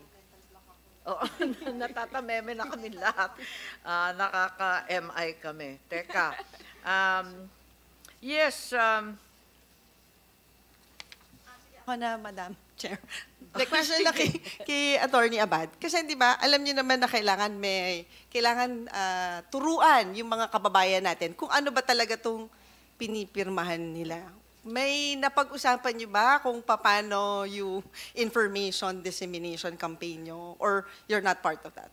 Oo, natatameme na kami lahat. Nakaka-MI kami. Teka. Yes. Ako na, Madam Chair. The question na kay Attorney Abad. Kasi di ba, alam niyo naman na kailangan turuan yung mga kababayan natin kung ano ba talaga itong pinipirmahan nila. May napag-usapan niyo ba kung paano yung information dissemination campaign niyo, or you're not part of that?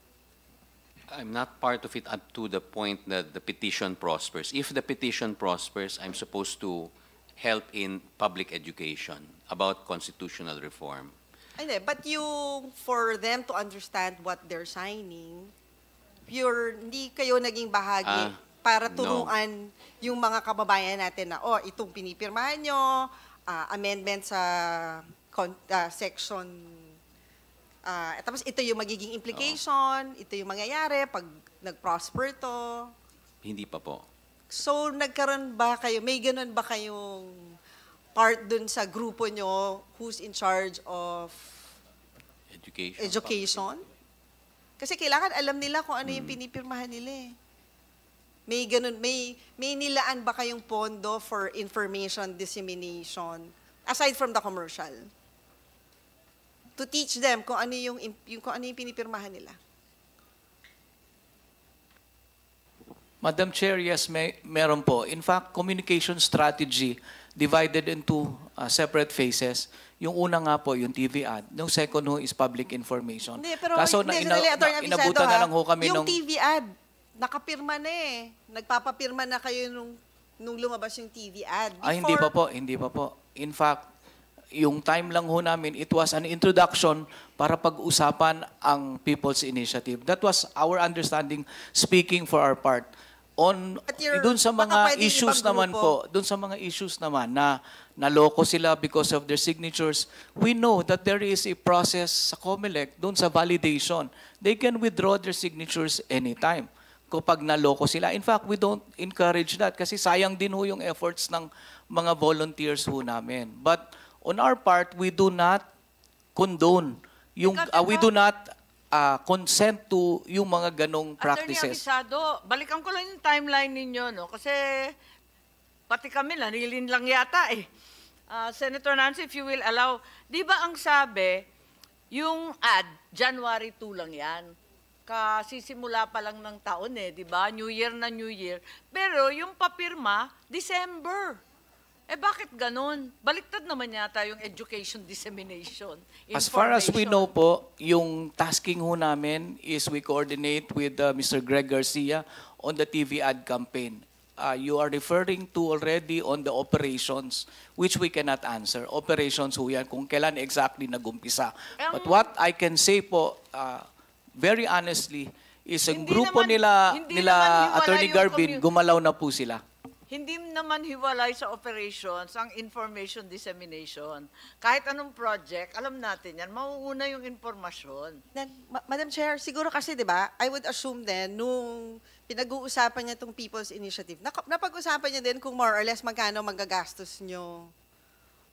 I'm not part of it up to the point that the petition prospers. If the petition prospers, I'm supposed to help in public education about constitutional reform. Hindi, but for them to understand what they're signing, hindi kayo naging bahagi para turuan yung mga kababayan natin na, itong pinipirmahan nyo, amendment sa section, tapos ito yung magiging implication, ito yung mangyayari pag nag-prosper to. Hindi pa po. So, nagkaroon ba kayo, may ganun ba kayong part dun sa grupo nyo who's in charge of education? Kasi kailangan alam nila kung ano yung pinipirmahan nila eh. May ganun, may nilaan ba kayong pondo for information dissemination aside from the commercial? To teach them kung ano yung kung ano yung pinipirmahan nila. Madam Chair, yes, meron po. In fact, communication strategy divided into separate phases. Yung una nga po, yung TV ad. Yung second ho is public information. Hindi, pero Kaso inabutan na lang ho kami yung nung... TV ad, nakapirma na eh. Nagpapapirma na kayo nung lumabas yung TV ad. Ay, hindi pa po, hindi pa po. In fact, yung time lang ho namin, it was an introduction para pag-usapan ang People's Initiative. That was our understanding, speaking for our part. Doon sa mga issues naman po, doon sa mga issues naman na naloko sila because of their signatures, we know that there is a process sa COMELEC doon sa validation. They can withdraw their signatures anytime kapag naloko sila. In fact, we don't encourage that kasi sayang din ho yung efforts ng mga volunteers ho namin. But on our part, we do not condone yung we do not consent to yung mga ganong practices. Attorney Abisado, balikan ko lang yung timeline ninyo, no? Kasi pati kami, narilin lang yata eh. Senator Nancy, if you will allow, di ba ang sabi, yung ad, January 2 lang yan. Kasisimula pa lang ng taon eh, di ba? New Year na New Year. Pero yung papirma, December. Eh bakit ganun? Baliktad naman yata yung education dissemination. As far as we know po, yung tasking ho namin is we coordinate with Mr. Greg Garcia on the TV ad campaign. You are referring to already on the operations, which we cannot answer. Operations ho yan, kung kailan exactly nagumpisa. But what I can say po, very honestly, is ang grupo nila Attorney Garbin, gumalaw na po sila. Hindi naman hiwalay sa operations ang information dissemination. Kahit anong project, alam natin yan, mauuna yung informasyon. Then, Madam Chair, siguro kasi, di ba, I would assume din, nung pinag-uusapan niya itong People's Initiative, napag-usapan niya din kung more or less magkano magagastos nyo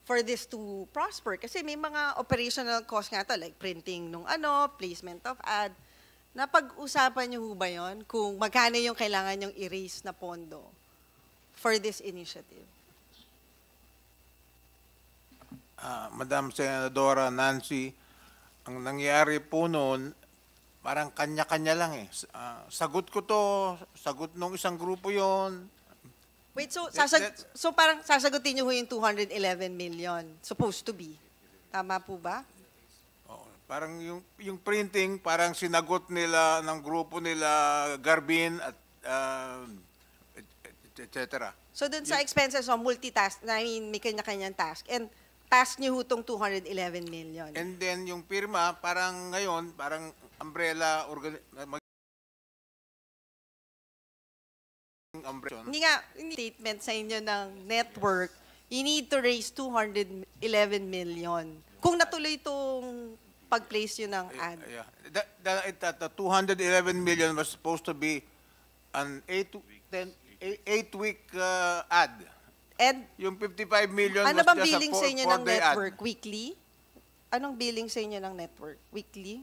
for this to prosper. Kasi may mga operational costs nga to, like printing nung placement of ad. Napag-usapan niyo ho ba yun? Kung magkano yung kailangan yung i-raise na pondo for this initiative? Madam Senadora Nancy, ang nangyari po noon, parang kanya-kanya lang eh. Sagot ko to, sagot nung isang grupo yon. Wait, so parang sasagutin niyo ho yung 211 million, supposed to be. Tama po ba? Parang yung printing, parang sinagot nila ng grupo nila Garbin at etc. So dun sa expenses, multitask, I mean, may kanya-kanyang task. And task niyo hutong 211 million. And then yung pirma, parang ngayon, parang umbrella Hindi nga, statement sa inyo ng network, you need to raise 211 million. Kung natuloy itong pag-place yun ng ad. The 211 million was supposed to be an 8-week ad. And yung 55 million ano was bang just billing a sa inyo ng 4-day ad. network? Weekly? Anong billing sa inyo ng network? Weekly?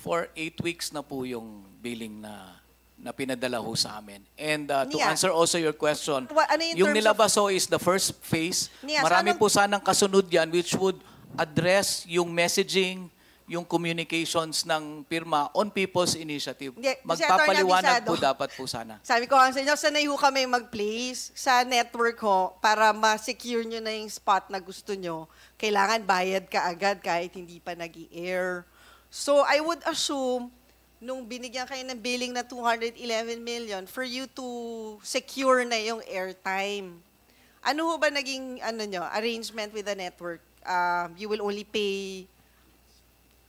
For 8 weeks na po yung billing na pinadala ho sa amin. And to answer also your question, ano yung nilabas ho is the first phase. Marami po sanang kasunod yan which would address yung messaging, yung communications ng pirma on People's Initiative. Magpapaliwanag po dapat po sana. Sabi ko sa inyo, sanay ho kami mag-place sa network ho para ma-secure nyo na yung spot na gusto nyo. Kailangan bayad ka agad kahit hindi pa nag-i-air. So I would assume, nung binigyan kayo ng billing na 211 million for you to secure na yung airtime. Ano ho ba naging arrangement with the network? You will only pay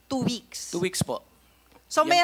2 weeks. 2 weeks po. So may